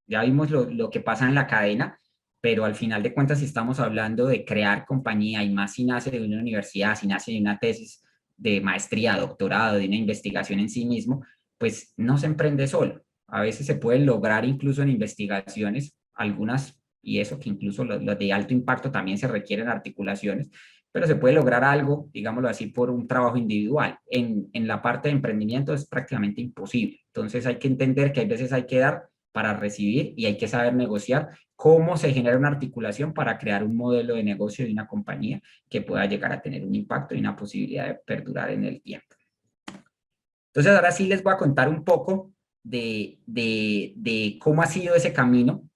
Ya vimos lo que pasa en la cadena, pero al final de cuentas, si estamos hablando de crear compañía, y más si nace de una universidad, si nace de una tesis de maestría, doctorado, de una investigación en sí mismo, pues no se emprende solo. A veces se pueden lograr incluso en investigaciones, algunas, y eso que incluso los de alto impacto también se requieren articulaciones, pero se puede lograr algo, digámoslo así, por un trabajo individual. En la parte de emprendimiento es prácticamente imposible. Entonces hay que entender que hay veces hay que dar para recibir y hay que saber negociar cómo se genera una articulación para crear un modelo de negocio de una compañía que pueda llegar a tener un impacto y una posibilidad de perdurar en el tiempo. Entonces ahora sí les voy a contar un poco de cómo ha sido ese camino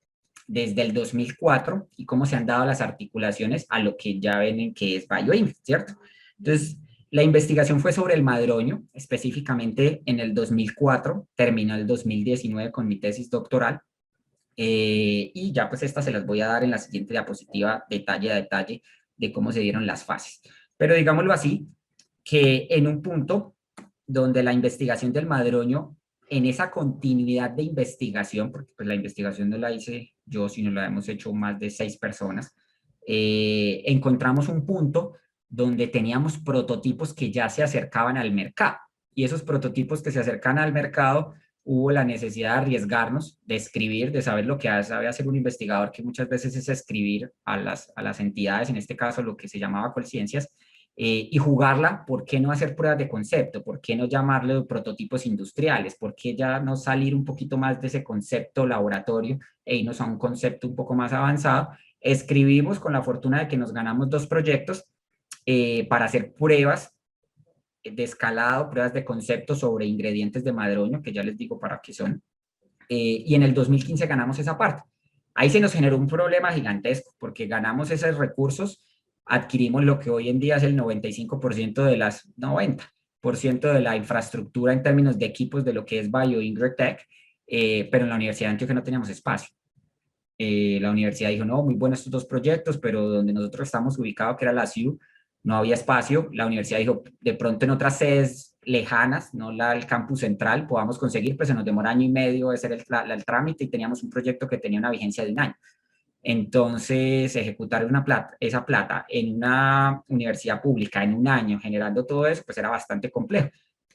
desde el 2004 y cómo se han dado las articulaciones a lo que ya ven en que es BioInc, ¿cierto? Entonces, la investigación fue sobre el madroño, específicamente en el 2004, terminó el 2019 con mi tesis doctoral, y ya pues estas se las voy a dar en la siguiente diapositiva, detalle a detalle, de cómo se dieron las fases. Pero digámoslo así, que en un punto donde la investigación del madroño, en esa continuidad de investigación, porque pues la investigación no la hice yo, sino la hemos hecho más de 6 personas, encontramos un punto donde teníamos prototipos que ya se acercaban al mercado. Y esos prototipos que se acercan al mercado, hubo la necesidad de arriesgarnos, de escribir, de saber lo que sabe hacer un investigador, que muchas veces es escribir a las entidades, en este caso lo que se llamaba Colciencias, y jugarla. ¿Por qué no hacer pruebas de concepto? ¿Por qué no llamarle prototipos industriales? ¿Por qué ya no salir un poquito más de ese concepto laboratorio e irnos a un concepto un poco más avanzado? Escribimos con la fortuna de que nos ganamos 2 proyectos para hacer pruebas de escalado, pruebas de concepto sobre ingredientes de madroño, que ya les digo para qué son. Y en el 2015 ganamos esa parte. Ahí se nos generó un problema gigantesco, porque ganamos esos recursos, adquirimos lo que hoy en día es el 95% de las 90% de la infraestructura en términos de equipos de lo que es BioIngretech, pero en la Universidad de Antioquia no teníamos espacio. La universidad dijo, no, muy buenos estos 2 proyectos, pero donde nosotros estamos ubicados, que era la CIU, no había espacio. La universidad dijo, de pronto en otras sedes lejanas, no el campus central, podamos conseguir, pues se nos demora 1 año y medio de hacer el trámite, y teníamos un proyecto que tenía una vigencia de 1 año. Entonces, ejecutar esa plata en una universidad pública en 1 año, generando todo eso, pues era bastante complejo.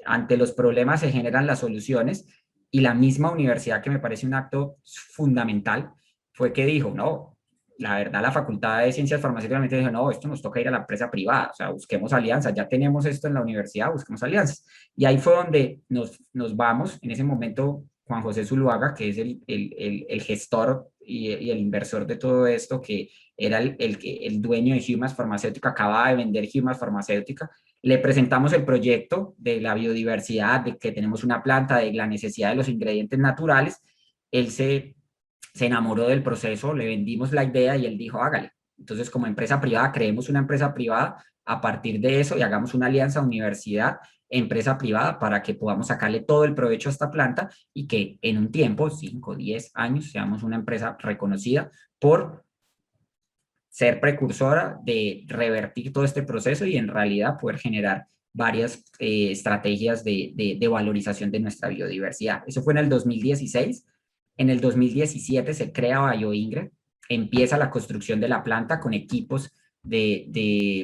Ante los problemas se generan las soluciones, y la misma universidad, que me parece un acto fundamental, fue que dijo, no, la verdad, la Facultad de Ciencias Farmacéuticas dijo, no, esto nos toca ir a la empresa privada, o sea, busquemos alianzas, ya tenemos esto en la universidad, busquemos alianzas. Y ahí fue donde nos vamos. En ese momento, Juan José Zuluaga, que es el gestor y el inversor de todo esto, que era el dueño de Humas Farmacéutica, acababa de vender Humas Farmacéutica, le presentamos el proyecto de la biodiversidad, de que tenemos una planta, de la necesidad de los ingredientes naturales. Él se enamoró del proceso, le vendimos la idea y él dijo, hágale. Entonces, como empresa privada, creemos una empresa privada a partir de eso y hagamos una alianza universidad, empresa privada, para que podamos sacarle todo el provecho a esta planta y que en un tiempo, 5, 10 años, seamos una empresa reconocida por ser precursora de revertir todo este proceso y en realidad poder generar varias estrategias de valorización de nuestra biodiversidad. Eso fue en el 2016. En el 2017 se crea BioIngre, empieza la construcción de la planta con equipos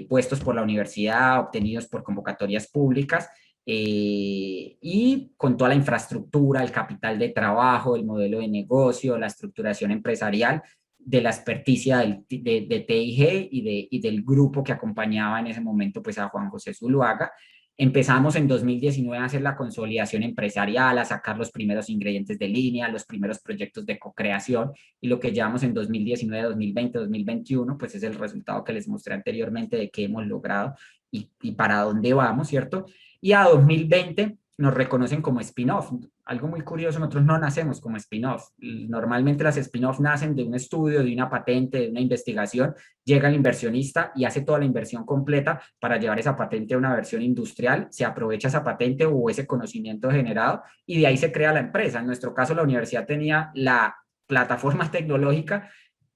puestos por la universidad, obtenidos por convocatorias públicas, y con toda la infraestructura, el capital de trabajo, el modelo de negocio, la estructuración empresarial, de la experticia de TIG y del grupo que acompañaba en ese momento pues a Juan José Zuluaga. Empezamos en 2019 a hacer la consolidación empresarial, a sacar los primeros ingredientes de línea, los primeros proyectos de co-creación, y lo que llevamos en 2019, 2020, 2021, pues es el resultado que les mostré anteriormente de qué hemos logrado y para dónde vamos, ¿cierto? Y a 2020 nos reconocen como spin-off. Algo muy curioso, nosotros no nacemos como spin-off. Normalmente las spin-off nacen de un estudio, de una patente, de una investigación. Llega el inversionista y hace toda la inversión completa para llevar esa patente a una versión industrial. Se aprovecha esa patente o ese conocimiento generado y de ahí se crea la empresa. En nuestro caso, la universidad tenía la plataforma tecnológica,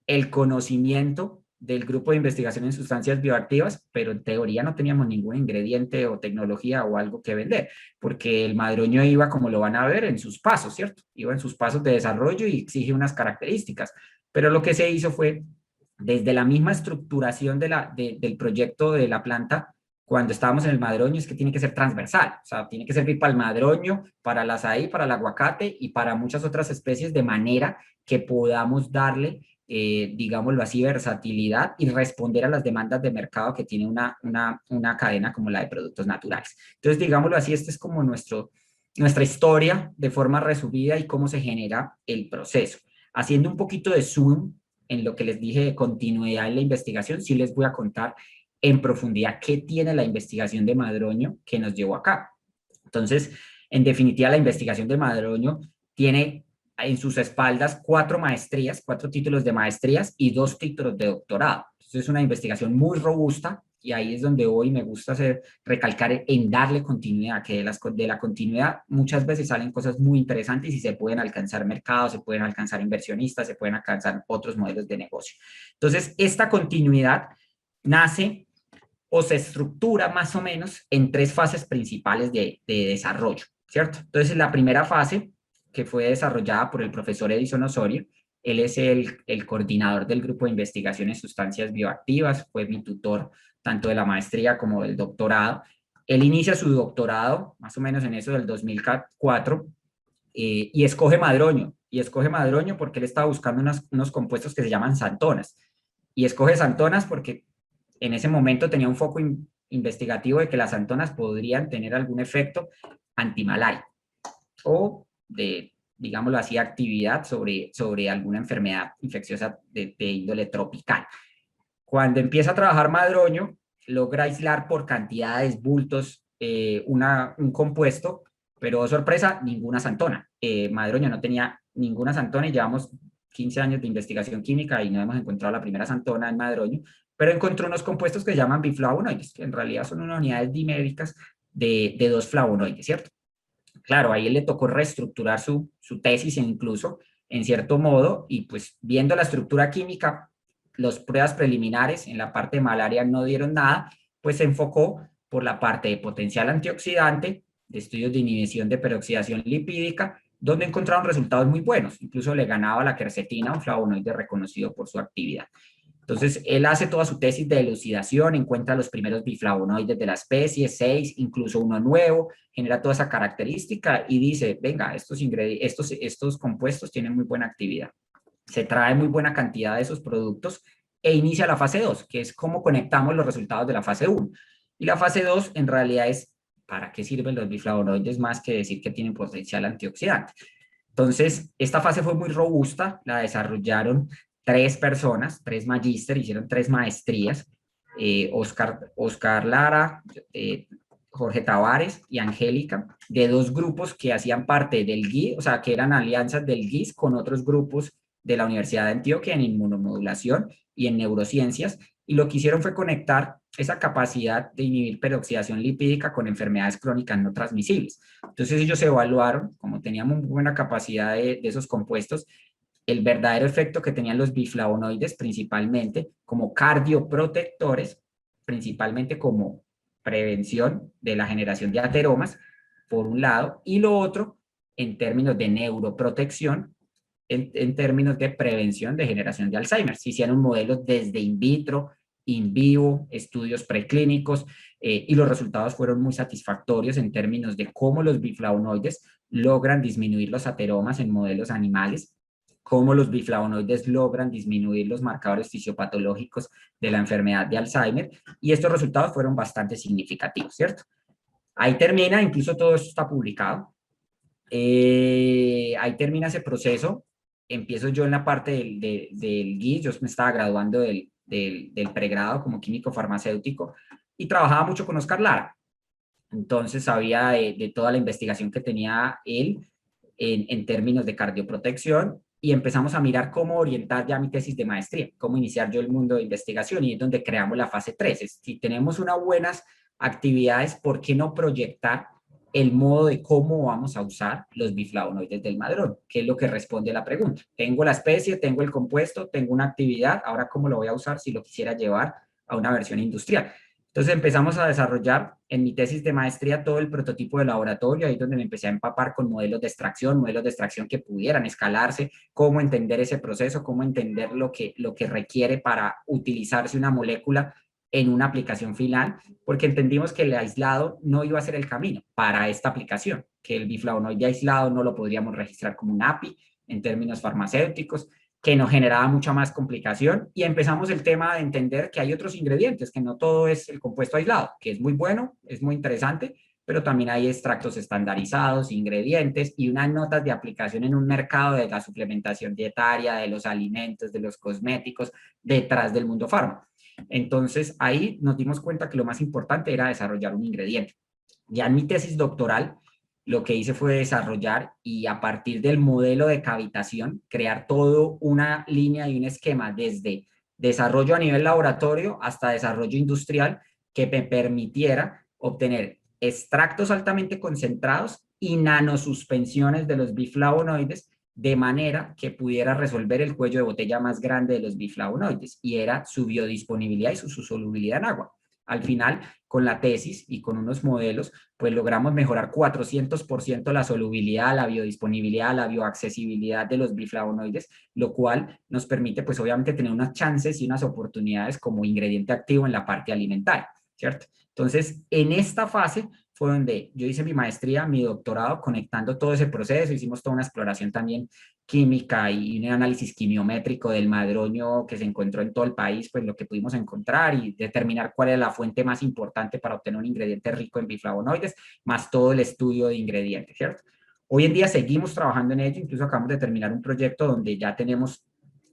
el conocimiento del grupo de investigación en sustancias bioactivas, pero en teoría no teníamos ningún ingrediente o tecnología o algo que vender, porque el madroño iba, como lo van a ver, en sus pasos, ¿cierto? Iba en sus pasos de desarrollo y exige unas características. Pero lo que se hizo fue, desde la misma estructuración del proyecto de la planta, cuando estábamos en el madroño, es que tiene que ser transversal, o sea, tiene que servir para el madroño, para el azaí, para el aguacate y para muchas otras especies, de manera que podamos darle, digámoslo así, versatilidad y responder a las demandas de mercado que tiene una cadena como la de productos naturales. Entonces, digámoslo así, este es como nuestra historia de forma resumida y cómo se genera el proceso. Haciendo un poquito de zoom en lo que les dije de continuidad en la investigación, sí les voy a contar en profundidad qué tiene la investigación de Madroño que nos llevó acá. Entonces, en definitiva, la investigación de Madroño tiene en sus espaldas 4 maestrías, 4 títulos de maestrías y 2 títulos de doctorado. Entonces, es una investigación muy robusta y ahí es donde hoy me gusta recalcar en darle continuidad, que de la continuidad muchas veces salen cosas muy interesantes y se pueden alcanzar mercados, se pueden alcanzar inversionistas, se pueden alcanzar otros modelos de negocio. Entonces, esta continuidad nace o se estructura más o menos en 3 fases principales de desarrollo, ¿cierto? Entonces, la primera fase, que fue desarrollada por el profesor Edison Osorio, él es el coordinador del grupo de investigación en sustancias bioactivas, fue mi tutor tanto de la maestría como del doctorado. Él inicia su doctorado más o menos en eso del 2004 y escoge madroño. Y escoge madroño porque él estaba buscando unos compuestos que se llaman santonas. Y escoge santonas porque en ese momento tenía un foco investigativo de que las santonas podrían tener algún efecto antimalárico o de, digámoslo así, actividad sobre alguna enfermedad infecciosa de índole tropical. Cuando empieza a trabajar Madroño, logra aislar por cantidades, bultos, un compuesto, pero oh, sorpresa, ninguna santona. Madroño no tenía ninguna santona y llevamos 15 años de investigación química y no hemos encontrado la primera santona en Madroño, pero encontró unos compuestos que se llaman biflavonoides, que en realidad son unas unidades diméricas de 2 flavonoides, ¿cierto? Claro, ahí le tocó reestructurar su tesis incluso, en cierto modo, y pues viendo la estructura química, las pruebas preliminares en la parte de malaria no dieron nada, pues se enfocó por la parte de potencial antioxidante, de estudios de inhibición de peroxidación lipídica, donde encontraron resultados muy buenos, incluso le ganaba la quercetina, un flavonoide reconocido por su actividad. Entonces, él hace toda su tesis de elucidación, encuentra los primeros biflavonoides de la especie, 6, incluso uno nuevo, genera toda esa característica y dice, venga, estos compuestos tienen muy buena actividad. Se trae muy buena cantidad de esos productos e inicia la fase 2, que es cómo conectamos los resultados de la fase 1. Y la fase 2 en realidad es para qué sirven los biflavonoides más que decir que tienen potencial antioxidante. Entonces, esta fase fue muy robusta, la desarrollaron 3 personas, 3 magíster, hicieron 3 maestrías, Oscar Lara, Jorge Tavares y Angélica, de 2 grupos que hacían parte del GIS, o sea, que eran alianzas del GIS con otros grupos de la Universidad de Antioquia en inmunomodulación y en neurociencias, y lo que hicieron fue conectar esa capacidad de inhibir peroxidación lipídica con enfermedades crónicas no transmisibles. Entonces ellos evaluaron, como teníamos muy buena capacidad de esos compuestos, el verdadero efecto que tenían los biflavonoides, principalmente como cardioprotectores, principalmente como prevención de la generación de ateromas, por un lado, y lo otro, en términos de neuroprotección, en términos de prevención de generación de Alzheimer. Se hicieron modelos desde in vitro, in vivo, estudios preclínicos, y los resultados fueron muy satisfactorios en términos de cómo los biflavonoides logran disminuir los ateromas en modelos animales, cómo los biflavonoides logran disminuir los marcadores fisiopatológicos de la enfermedad de Alzheimer, y estos resultados fueron bastante significativos, ¿cierto? Ahí termina, incluso todo esto está publicado, ahí termina ese proceso, empiezo yo en la parte del GIS, yo me estaba graduando del pregrado como químico farmacéutico y trabajaba mucho con Oscar Lara, entonces sabía de toda la investigación que tenía él en términos de cardioprotección y empezamos a mirar cómo orientar ya mi tesis de maestría, cómo iniciar yo el mundo de investigación y es donde creamos la fase 3. Si tenemos unas buenas actividades, ¿por qué no proyectar el modo de cómo vamos a usar los biflavonoides del madrón, que es lo que responde a la pregunta. Tengo la especie, tengo el compuesto, tengo una actividad, ahora cómo lo voy a usar si lo quisiera llevar a una versión industrial. Entonces empezamos a desarrollar en mi tesis de maestría todo el prototipo de laboratorio, ahí donde me empecé a empapar con modelos de extracción que pudieran escalarse, cómo entender ese proceso, cómo entender lo que requiere para utilizarse una molécula en una aplicación final, porque entendimos que el aislado no iba a ser el camino para esta aplicación, que el biflavonoide aislado no lo podríamos registrar como un API en términos farmacéuticos, que nos generaba mucha más complicación, y empezamos el tema de entender que hay otros ingredientes, que no todo es el compuesto aislado, que es muy bueno, es muy interesante, pero también hay extractos estandarizados, ingredientes y unas notas de aplicación en un mercado de la suplementación dietaria, de los alimentos, de los cosméticos, detrás del mundo farma. Entonces ahí nos dimos cuenta que lo más importante era desarrollar un ingrediente. Ya en mi tesis doctoral, lo que hice fue desarrollar y a partir del modelo de cavitación, crear todo una línea y un esquema desde desarrollo a nivel laboratorio hasta desarrollo industrial que me permitiera obtener extractos altamente concentrados y nanosuspensiones de los biflavonoides de manera que pudiera resolver el cuello de botella más grande de los biflavonoides, y era su biodisponibilidad y su solubilidad en agua. Al final, con la tesis y con unos modelos, pues logramos mejorar 400% la solubilidad, la biodisponibilidad, la bioaccesibilidad de los biflavonoides, lo cual nos permite, pues obviamente, tener unas chances y unas oportunidades como ingrediente activo en la parte alimentaria, ¿cierto? Entonces, en esta fase fue donde yo hice mi maestría, mi doctorado, conectando todo ese proceso, hicimos toda una exploración también química y un análisis quimiométrico del madroño que se encontró en todo el país, pues lo que pudimos encontrar y determinar cuál es la fuente más importante para obtener un ingrediente rico en biflavonoides, más todo el estudio de ingredientes, ¿cierto? Hoy en día seguimos trabajando en ello, incluso acabamos de terminar un proyecto donde ya tenemos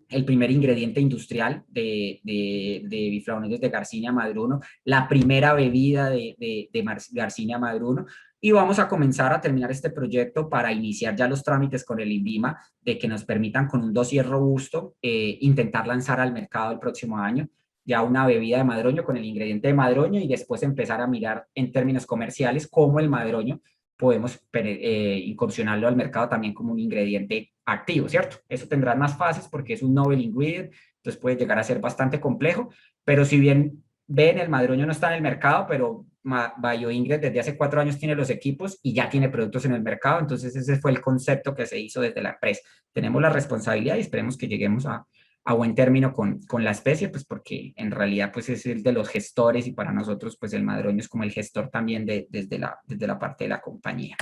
el primer ingrediente industrial de biflavonoides de Garcinia madruno, la primera bebida de Garcinia madruno, y vamos a comenzar a terminar este proyecto para iniciar ya los trámites con el INVIMA de que nos permitan con un dossier robusto intentar lanzar al mercado el próximo año ya una bebida de madroño con el ingrediente de madroño, y después empezar a mirar en términos comerciales cómo el madroño podemos incursionarlo al mercado también como un ingrediente activo, ¿cierto? Eso tendrá más fases porque es un novel ingredient, entonces puede llegar a ser bastante complejo, pero si bien ven, el madroño no está en el mercado, pero BioIngred desde hace 4 años tiene los equipos y ya tiene productos en el mercado, entonces ese fue el concepto que se hizo desde la empresa. Tenemos la responsabilidad y esperemos que lleguemos a buen término con la especie, pues porque en realidad pues es el de los gestores, y para nosotros pues el madroño es como el gestor también desde la parte de la compañía.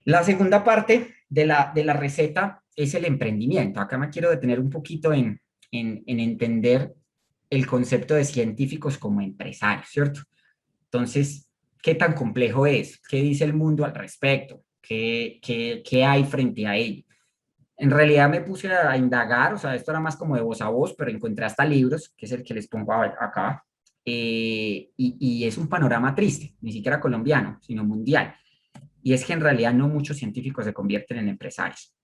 La segunda parte de la receta es el emprendimiento. Acá me quiero detener un poquito en entender el concepto de científicos como empresarios, ¿cierto? Entonces, ¿qué tan complejo es? ¿Qué dice el mundo al respecto? ¿Qué hay frente a ello? En realidad me puse a indagar, o sea, esto era más como de voz a voz, pero encontré hasta libros, que es el que les pongo acá, y es un panorama triste, ni siquiera colombiano, sino mundial. Y es que en realidad no muchos científicos se convierten en empresarios,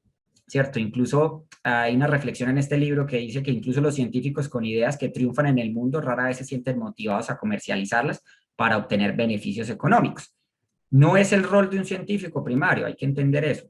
¿cierto? Incluso hay una reflexión en este libro que dice que incluso los científicos con ideas que triunfan en el mundo rara vez se sienten motivados a comercializarlas para obtener beneficios económicos. No es el rol de un científico primario, hay que entender eso.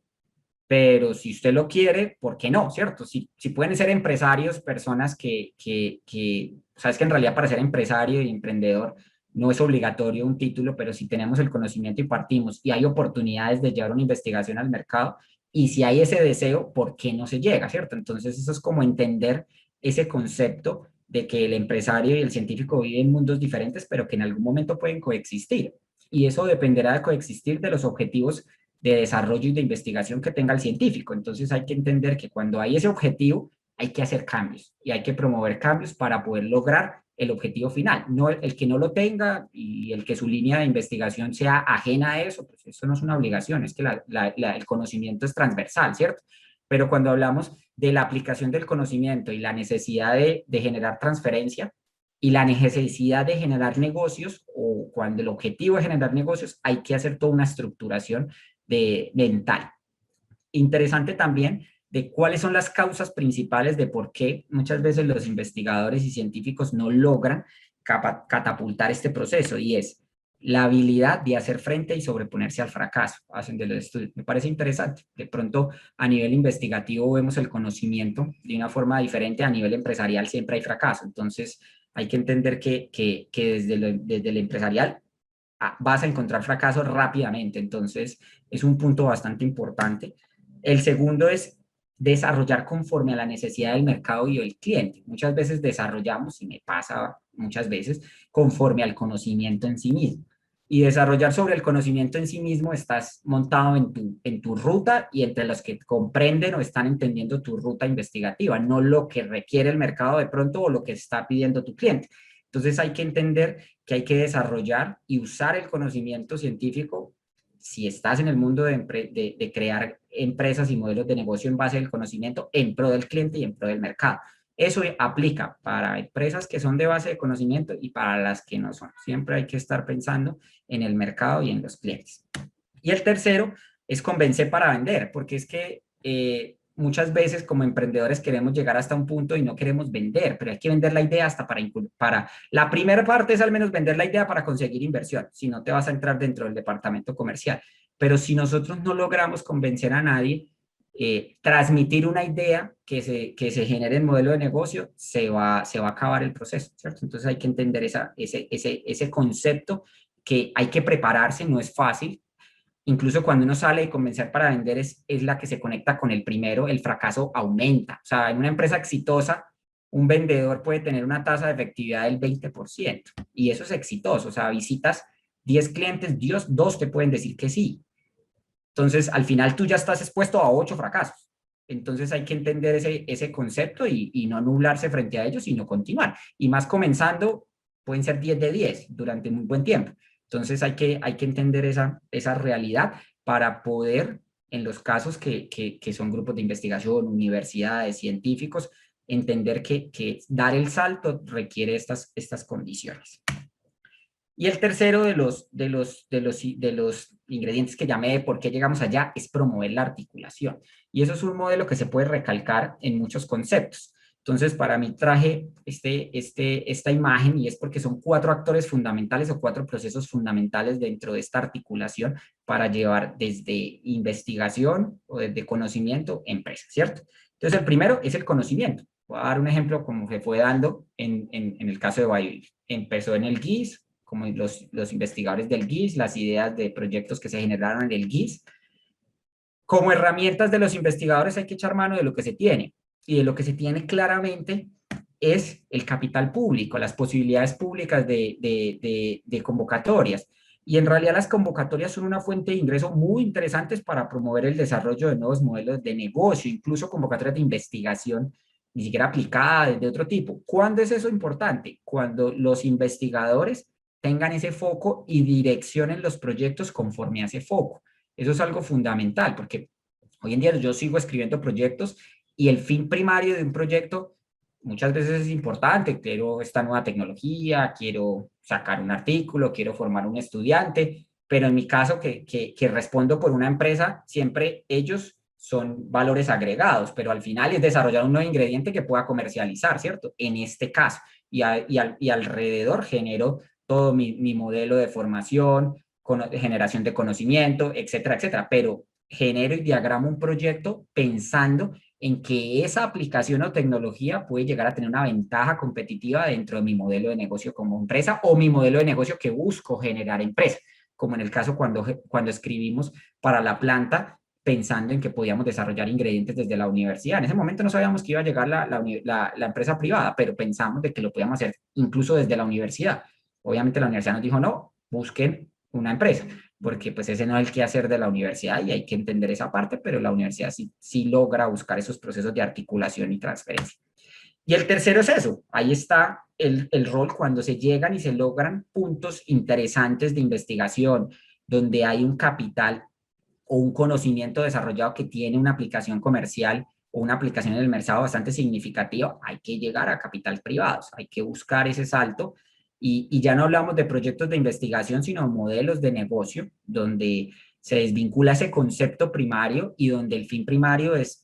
Pero si usted lo quiere, ¿por qué no? ¿Cierto? Si pueden ser empresarios, personas sabes que en realidad para ser empresario y emprendedor no es obligatorio un título, pero si tenemos el conocimiento y partimos y hay oportunidades de llevar una investigación al mercado, y si hay ese deseo, ¿por qué no se llega? ¿Cierto? Entonces eso es como entender ese concepto de que el empresario y el científico viven en mundos diferentes, pero que en algún momento pueden coexistir. Y eso dependerá de coexistir de los objetivos de desarrollo y de investigación que tenga el científico. Entonces hay que entender que cuando hay ese objetivo, hay que hacer cambios y hay que promover cambios para poder lograr el objetivo final. No el que no lo tenga y el que su línea de investigación sea ajena a eso, pues eso no es una obligación, es que el conocimiento es transversal, ¿cierto? Pero cuando hablamos de la aplicación del conocimiento y la necesidad de generar transferencia y la necesidad de generar negocios, o cuando el objetivo es generar negocios, hay que hacer toda una estructuración mental. Interesante también de cuáles son las causas principales de por qué muchas veces los investigadores y científicos no logran catapultar este proceso, y es la habilidad de hacer frente y sobreponerse al fracaso, hacen de los estudios. Me parece interesante. De pronto, a nivel investigativo vemos el conocimiento de una forma diferente, a nivel empresarial siempre hay fracaso. Entonces, hay que entender que desde el empresarial vas a encontrar fracaso rápidamente. Entonces, es un punto bastante importante. El segundo es desarrollar conforme a la necesidad del mercado y del cliente. Muchas veces desarrollamos, y me pasa muchas veces, conforme al conocimiento en sí mismo. Y desarrollar sobre el conocimiento en sí mismo, estás montado en tu ruta y entre los que comprenden o están entendiendo tu ruta investigativa, no lo que requiere el mercado de pronto o lo que está pidiendo tu cliente. Entonces hay que entender que hay que desarrollar y usar el conocimiento científico si estás en el mundo de crear empresas y modelos de negocio en base al conocimiento en pro del cliente y en pro del mercado. Eso aplica para empresas que son de base de conocimiento y para las que no son. Siempre hay que estar pensando en el mercado y en los clientes. Y el tercero es convencer para vender, porque es que muchas veces como emprendedores queremos llegar hasta un punto y no queremos vender, pero hay que vender la idea hasta para la primera parte es al menos vender la idea para conseguir inversión, si no te vas a entrar dentro del departamento comercial. Pero si nosotros no logramos convencer a nadie, transmitir una idea que se genere en modelo de negocio, se va a acabar el proceso, ¿cierto? Entonces hay que entender ese concepto que hay que prepararse, no es fácil. Incluso cuando uno sale de convencer para vender es la que se conecta con el primero, el fracaso aumenta. O sea, en una empresa exitosa, un vendedor puede tener una tasa de efectividad del 20% y eso es exitoso. O sea, visitas 10 clientes, dos te pueden decir que sí. Entonces, al final tú ya estás expuesto a 8 fracasos. Entonces hay que entender ese concepto y no nublarse frente a ellos, sino continuar. Y más comenzando, pueden ser 10 de 10 durante muy buen tiempo. Entonces hay que entender esa realidad para poder, en los casos que son grupos de investigación, universidades, científicos, entender que dar el salto requiere estas condiciones. Y el tercero de los ingredientes que llamé de por qué llegamos allá es promover la articulación. Y eso es un modelo que se puede recalcar en muchos conceptos. Entonces, para mí traje esta imagen y es porque son 4 actores fundamentales o 4 procesos fundamentales dentro de esta articulación para llevar desde investigación o desde conocimiento a empresa, ¿cierto? Entonces, el primero es el conocimiento. Voy a dar un ejemplo como se fue dando en el caso de BioID. Empezó en el GIS, como los investigadores del GIS, las ideas de proyectos que se generaron en el GIS. Como herramientas de los investigadores hay que echar mano de lo que se tiene. Y de lo que se tiene claramente es el capital público, las posibilidades públicas de convocatorias. Y en realidad las convocatorias son una fuente de ingreso muy interesantes para promover el desarrollo de nuevos modelos de negocio, incluso convocatorias de investigación, ni siquiera aplicadas, de otro tipo. ¿Cuándo es eso importante? Cuando los investigadores tengan ese foco y direccionen los proyectos conforme a ese foco. Eso es algo fundamental, porque hoy en día yo sigo escribiendo proyectos y el fin primario de un proyecto muchas veces es importante. Quiero esta nueva tecnología, quiero sacar un artículo, quiero formar un estudiante, pero en mi caso que respondo por una empresa, siempre ellos son valores agregados, pero al final es desarrollar un nuevo ingrediente que pueda comercializar, ¿cierto? En este caso, y alrededor genero todo mi modelo de formación, generación de conocimiento, etcétera, etcétera, pero genero y diagramo un proyecto pensando en que esa aplicación o tecnología puede llegar a tener una ventaja competitiva dentro de mi modelo de negocio como empresa o mi modelo de negocio que busco generar empresa, como en el caso cuando escribimos para la planta, pensando en que podíamos desarrollar ingredientes desde la universidad. En ese momento no sabíamos que iba a llegar la empresa privada, pero pensamos de que lo podíamos hacer incluso desde la universidad. Obviamente la universidad nos dijo, no, busquen una empresa, porque pues ese no es el quehacer de la universidad y hay que entender esa parte, pero la universidad sí logra buscar esos procesos de articulación y transferencia. Y el tercero es eso, ahí está el rol cuando se llegan y se logran puntos interesantes de investigación, donde hay un capital o un conocimiento desarrollado que tiene una aplicación comercial o una aplicación en el mercado bastante significativa, hay que llegar a capital privados, hay que buscar ese salto y ya no hablamos de proyectos de investigación, sino modelos de negocio, donde se desvincula ese concepto primario y donde el fin primario es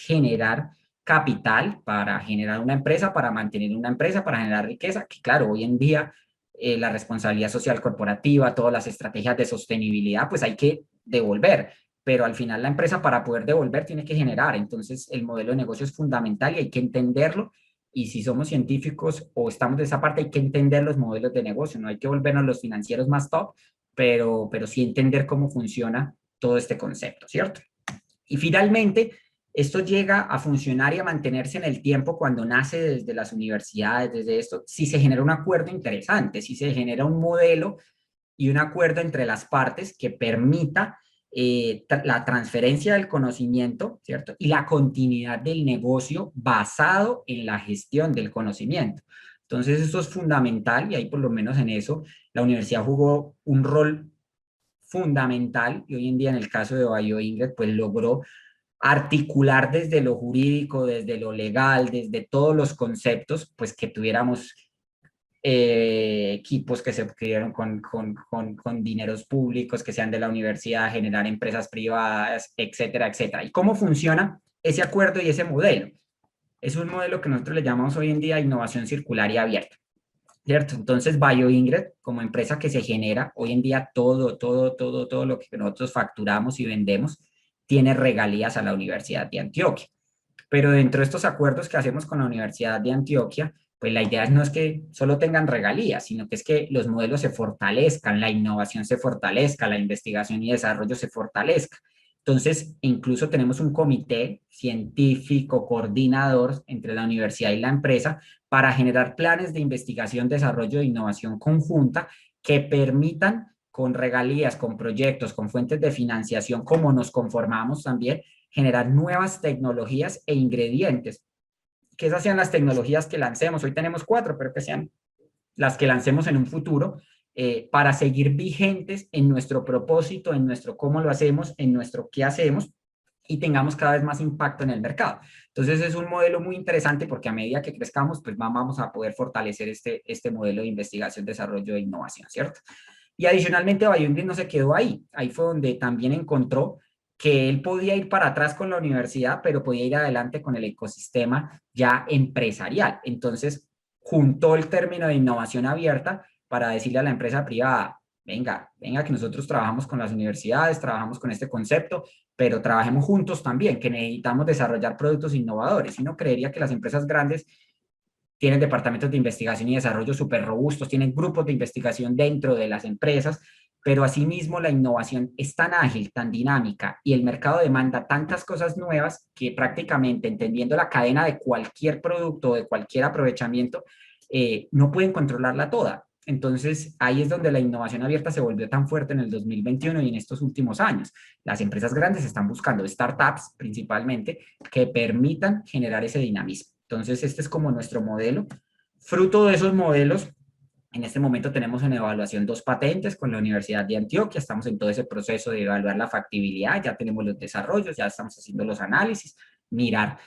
generar capital para generar una empresa, para mantener una empresa, para generar riqueza, que claro, hoy en día la responsabilidad social corporativa, todas las estrategias de sostenibilidad, pues hay que devolver, pero al final la empresa para poder devolver tiene que generar. Entonces el modelo de negocio es fundamental y hay que entenderlo, y si somos científicos o estamos de esa parte hay que entender los modelos de negocio, no hay que volvernos los financieros más top, pero sí entender cómo funciona todo este concepto, ¿cierto? Y finalmente, esto llega a funcionar y a mantenerse en el tiempo cuando nace desde las universidades, desde esto, si se genera un acuerdo interesante, si se genera un modelo y un acuerdo entre las partes que permita la transferencia del conocimiento, ¿cierto? Y la continuidad del negocio basado en la gestión del conocimiento. Entonces, eso es fundamental y ahí por lo menos en eso la universidad jugó un rol fundamental y hoy en día en el caso de BioIngred pues logró articular desde lo jurídico, desde lo legal, desde todos los conceptos, pues que tuviéramos equipos que se adquirieron con dineros públicos, que sean de la universidad, generar empresas privadas, etcétera, etcétera. ¿Y cómo funciona ese acuerdo y ese modelo? Es un modelo que nosotros le llamamos hoy en día innovación circular y abierta, ¿cierto? Entonces, BioIngred, como empresa que se genera, hoy en día todo lo que nosotros facturamos y vendemos, tiene regalías a la Universidad de Antioquia. Pero dentro de estos acuerdos que hacemos con la Universidad de Antioquia, pues la idea no es que solo tengan regalías, sino que es que los modelos se fortalezcan, la innovación se fortalezca, la investigación y desarrollo se fortalezca. Entonces, incluso tenemos un comité científico coordinador entre la universidad y la empresa para generar planes de investigación, desarrollo e innovación conjunta que permitan con regalías, con proyectos, con fuentes de financiación, como nos conformamos también, generar nuevas tecnologías e ingredientes, que esas sean las tecnologías que lancemos. Hoy tenemos 4, pero que sean las que lancemos en un futuro, para seguir vigentes en nuestro propósito, en nuestro cómo lo hacemos, en nuestro qué hacemos, y tengamos cada vez más impacto en el mercado. Entonces es un modelo muy interesante porque a medida que crezcamos, pues vamos a poder fortalecer este modelo de investigación, desarrollo e innovación, ¿cierto? Y adicionalmente BioIngred no se quedó ahí. Ahí fue donde también encontró que él podía ir para atrás con la universidad, pero podía ir adelante con el ecosistema ya empresarial. Entonces, juntó el término de innovación abierta para decirle a la empresa privada, venga, que nosotros trabajamos con las universidades, trabajamos con este concepto, pero trabajemos juntos también, que necesitamos desarrollar productos innovadores. Y no creería que las empresas grandes tienen departamentos de investigación y desarrollo súper robustos, tienen grupos de investigación dentro de las empresas, pero asimismo la innovación es tan ágil, tan dinámica y el mercado demanda tantas cosas nuevas que prácticamente entendiendo la cadena de cualquier producto, de cualquier aprovechamiento, no pueden controlarla toda. Entonces, ahí es donde la innovación abierta se volvió tan fuerte en el 2021 y en estos últimos años. Las empresas grandes están buscando startups principalmente que permitan generar ese dinamismo. Entonces, este es como nuestro modelo. Fruto de esos modelos, en este momento tenemos en evaluación 2 patentes con la Universidad de Antioquia. Estamos en todo ese proceso de evaluar la factibilidad. Ya tenemos los desarrollos, ya estamos haciendo los análisis, mirar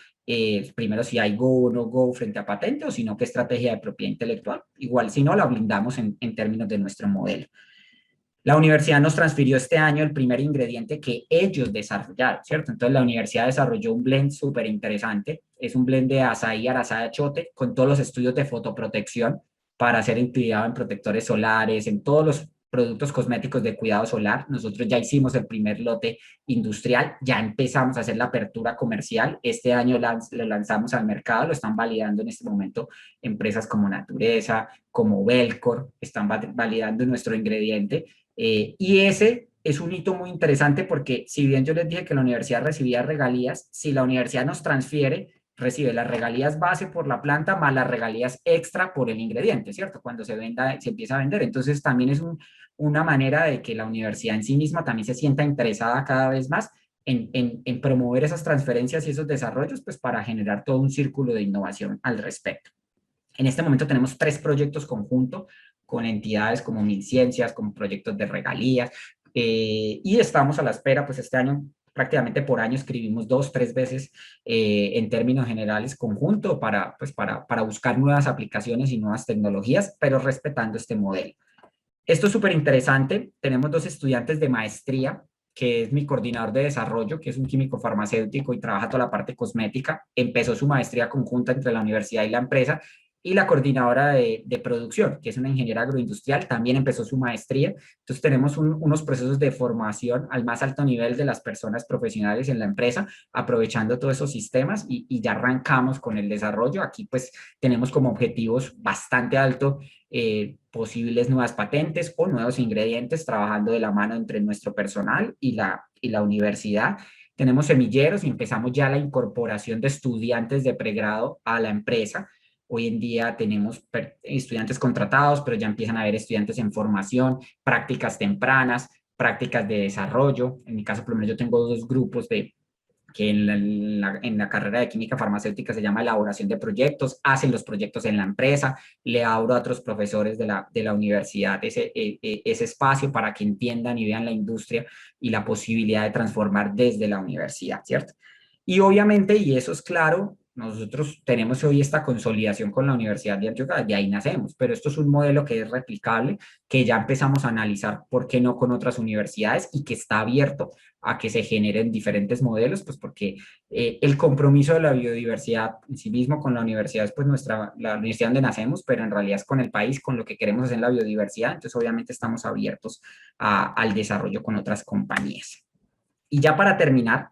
primero si hay go o no go frente a patente o si no, qué estrategia de propiedad intelectual. Igual, si no, la blindamos en términos de nuestro modelo. La universidad nos transfirió este año el primer ingrediente que ellos desarrollaron, ¿cierto? Entonces la universidad desarrolló un blend súper interesante. Es un blend de azaí, arasá, achote, con todos los estudios de fotoprotección para ser empleado en protectores solares, en todos los productos cosméticos de cuidado solar. Nosotros ya hicimos el primer lote industrial, ya empezamos a hacer la apertura comercial. Este año lo lanzamos al mercado, lo están validando en este momento empresas como Natureza, como Belcor, están validando nuestro ingrediente. Y ese es un hito muy interesante porque si bien yo les dije que la universidad recibía regalías, si la universidad nos transfiere, recibe las regalías base por la planta más las regalías extra por el ingrediente, ¿cierto? Cuando se venda, se empieza a vender. Entonces también es una manera de que la universidad en sí misma también se sienta interesada cada vez más en promover esas transferencias y esos desarrollos, pues para generar todo un círculo de innovación al respecto. En este momento tenemos 3 proyectos conjuntos con entidades como MinCiencias, con proyectos de regalías, y estamos a la espera, pues este año prácticamente por año escribimos 2, 3 veces en términos generales conjunto para buscar nuevas aplicaciones y nuevas tecnologías, pero respetando este modelo. Esto es súper interesante. Tenemos 2 estudiantes de maestría, que es mi coordinador de desarrollo, que es un químico farmacéutico y trabaja toda la parte cosmética. Empezó su maestría conjunta entre la universidad y la empresa. y la coordinadora de producción, que es una ingeniera agroindustrial, también empezó su maestría. Entonces tenemos unos procesos de formación al más alto nivel de las personas profesionales en la empresa, aprovechando todos esos sistemas y ya arrancamos con el desarrollo. Aquí pues tenemos como objetivos bastante altos posibles nuevas patentes o nuevos ingredientes, trabajando de la mano entre nuestro personal y la universidad. Tenemos semilleros y empezamos ya la incorporación de estudiantes de pregrado a la empresa. Hoy en día tenemos estudiantes contratados, pero ya empiezan a haber estudiantes en formación, prácticas tempranas, prácticas de desarrollo. En mi caso, por lo menos yo tengo dos grupos que en la carrera de química farmacéutica se llama elaboración de proyectos, hacen los proyectos en la empresa, le abro a otros profesores de la universidad ese espacio para que entiendan y vean la industria y la posibilidad de transformar desde la universidad, ¿cierto? Y obviamente, y eso es claro, nosotros tenemos hoy esta consolidación con la Universidad de Antioquia, de ahí nacemos, pero esto es un modelo que es replicable, que ya empezamos a analizar por qué no con otras universidades y que está abierto a que se generen diferentes modelos, pues porque el compromiso de la biodiversidad en sí mismo con la universidad es pues la universidad donde nacemos, pero en realidad es con el país, con lo que queremos hacer en la biodiversidad, entonces obviamente estamos abiertos al desarrollo con otras compañías. Y ya para terminar,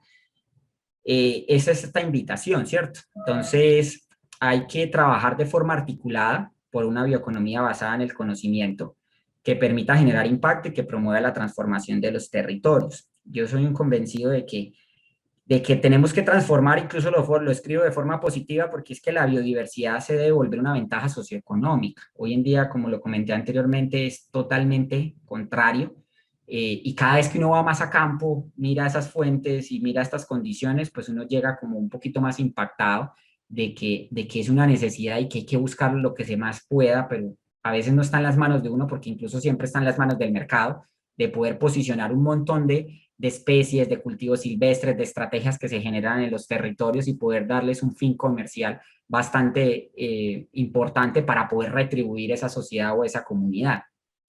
esa es esta invitación, ¿cierto? Entonces, hay que trabajar de forma articulada por una bioeconomía basada en el conocimiento que permita generar impacto y que promueva la transformación de los territorios. Yo soy un convencido de que tenemos que transformar, incluso lo escribo de forma positiva, porque es que la biodiversidad se debe volver una ventaja socioeconómica. Hoy en día, como lo comenté anteriormente, es totalmente contrario. Y cada vez que uno va más a campo, mira esas fuentes y mira estas condiciones, pues uno llega como un poquito más impactado de que es una necesidad y que hay que buscar lo que se más pueda, pero a veces no está en las manos de uno, porque incluso siempre está en las manos del mercado, de poder posicionar un montón de especies, de cultivos silvestres, de estrategias que se generan en los territorios y poder darles un fin comercial bastante importante para poder retribuir esa sociedad o esa comunidad.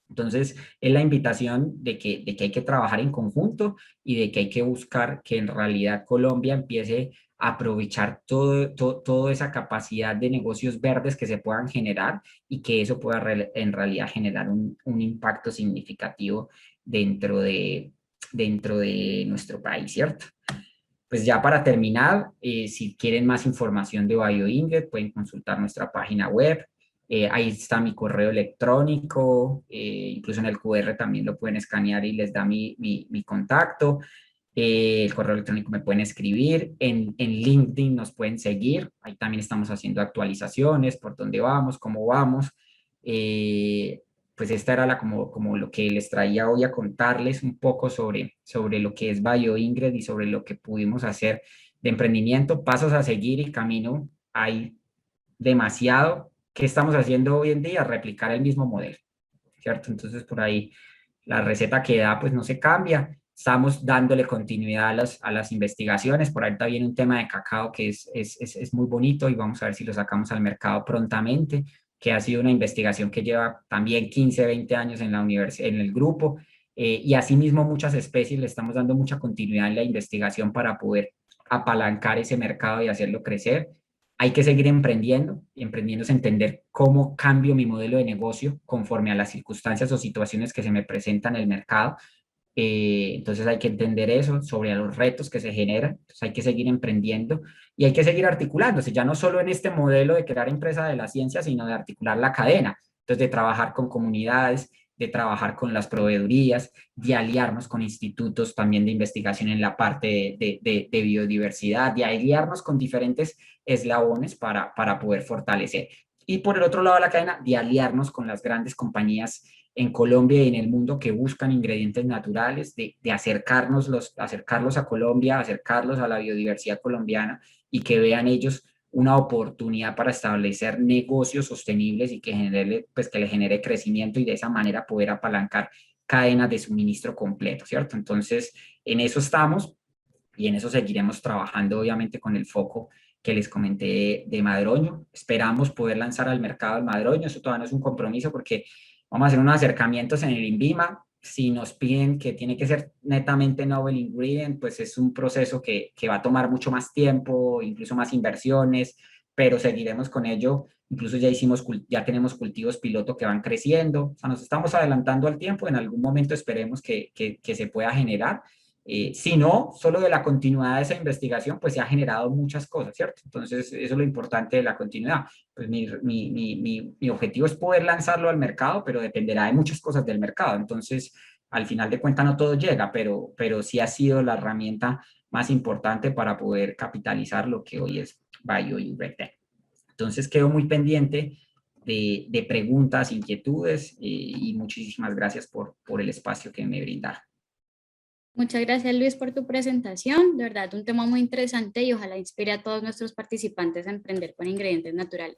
Entonces, es la invitación de que hay que trabajar en conjunto y de que hay que buscar que en realidad Colombia empiece a aprovechar toda esa capacidad de negocios verdes que se puedan generar y que eso pueda en realidad generar un impacto significativo dentro dentro de nuestro país, ¿cierto? Pues ya para terminar, si quieren más información de BioIngred, pueden consultar nuestra página web. Ahí está mi correo electrónico, incluso en el QR también lo pueden escanear y les da mi contacto. El correo electrónico me pueden escribir, en LinkedIn nos pueden seguir, ahí también estamos haciendo actualizaciones, por dónde vamos, cómo vamos. Pues esta era como lo que les traía hoy a contarles un poco sobre lo que es BioIngred y sobre lo que pudimos hacer de emprendimiento, pasos a seguir y camino. Hay demasiado. ¿Qué estamos haciendo hoy en día? Replicar el mismo modelo, ¿cierto? Entonces por ahí la receta que da pues no se cambia. Estamos dándole continuidad a las investigaciones. Por ahí viene un tema de cacao que es muy bonito y vamos a ver si lo sacamos al mercado prontamente, que ha sido una investigación que lleva también 15, 20 años en la en el grupo. Y asimismo muchas especies le estamos dando mucha continuidad en la investigación para poder apalancar ese mercado y hacerlo crecer. Hay que seguir emprendiendo, y emprendiendo es entender cómo cambio mi modelo de negocio conforme a las circunstancias o situaciones que se me presentan en el mercado. Entonces hay que entender eso sobre los retos que se generan. Entonces hay que seguir emprendiendo y hay que seguir articulándose, ya no solo en este modelo de crear empresa de la ciencia, sino de articular la cadena. Entonces de trabajar con comunidades, de trabajar con las proveedurías, de aliarnos con institutos también de investigación en la parte de biodiversidad, de aliarnos con diferentes eslabones para poder fortalecer. Y por el otro lado de la cadena, de aliarnos con las grandes compañías en Colombia y en el mundo que buscan ingredientes naturales, de acercarlos a Colombia, acercarlos a la biodiversidad colombiana y que vean ellos una oportunidad para establecer negocios sostenibles y pues, que le genere crecimiento y de esa manera poder apalancar cadenas de suministro completo, ¿cierto? Entonces, en eso estamos y en eso seguiremos trabajando, obviamente, con el foco que les comenté de Madroño. Esperamos poder lanzar al mercado el Madroño, eso todavía no es un compromiso porque vamos a hacer unos acercamientos en el INVIMA. Si nos piden que tiene que ser netamente novel ingredient, pues es un proceso que va a tomar mucho más tiempo, incluso más inversiones, pero seguiremos con ello incluso ya tenemos cultivos piloto que van creciendo, o sea, nos estamos adelantando al tiempo, en algún momento esperemos que se pueda generar. Si no, solo de la continuidad de esa investigación, pues se ha generado muchas cosas, ¿cierto? Entonces, eso es lo importante de la continuidad. Pues mi objetivo es poder lanzarlo al mercado, pero dependerá de muchas cosas del mercado. Entonces, al final de cuentas no todo llega, pero sí ha sido la herramienta más importante para poder capitalizar lo que hoy es Bio y RegTech. Entonces, quedo muy pendiente de preguntas, inquietudes y muchísimas gracias por el espacio que me brindaron. Muchas gracias, Luis, por tu presentación. De verdad, un tema muy interesante y ojalá inspire a todos nuestros participantes a emprender con ingredientes naturales.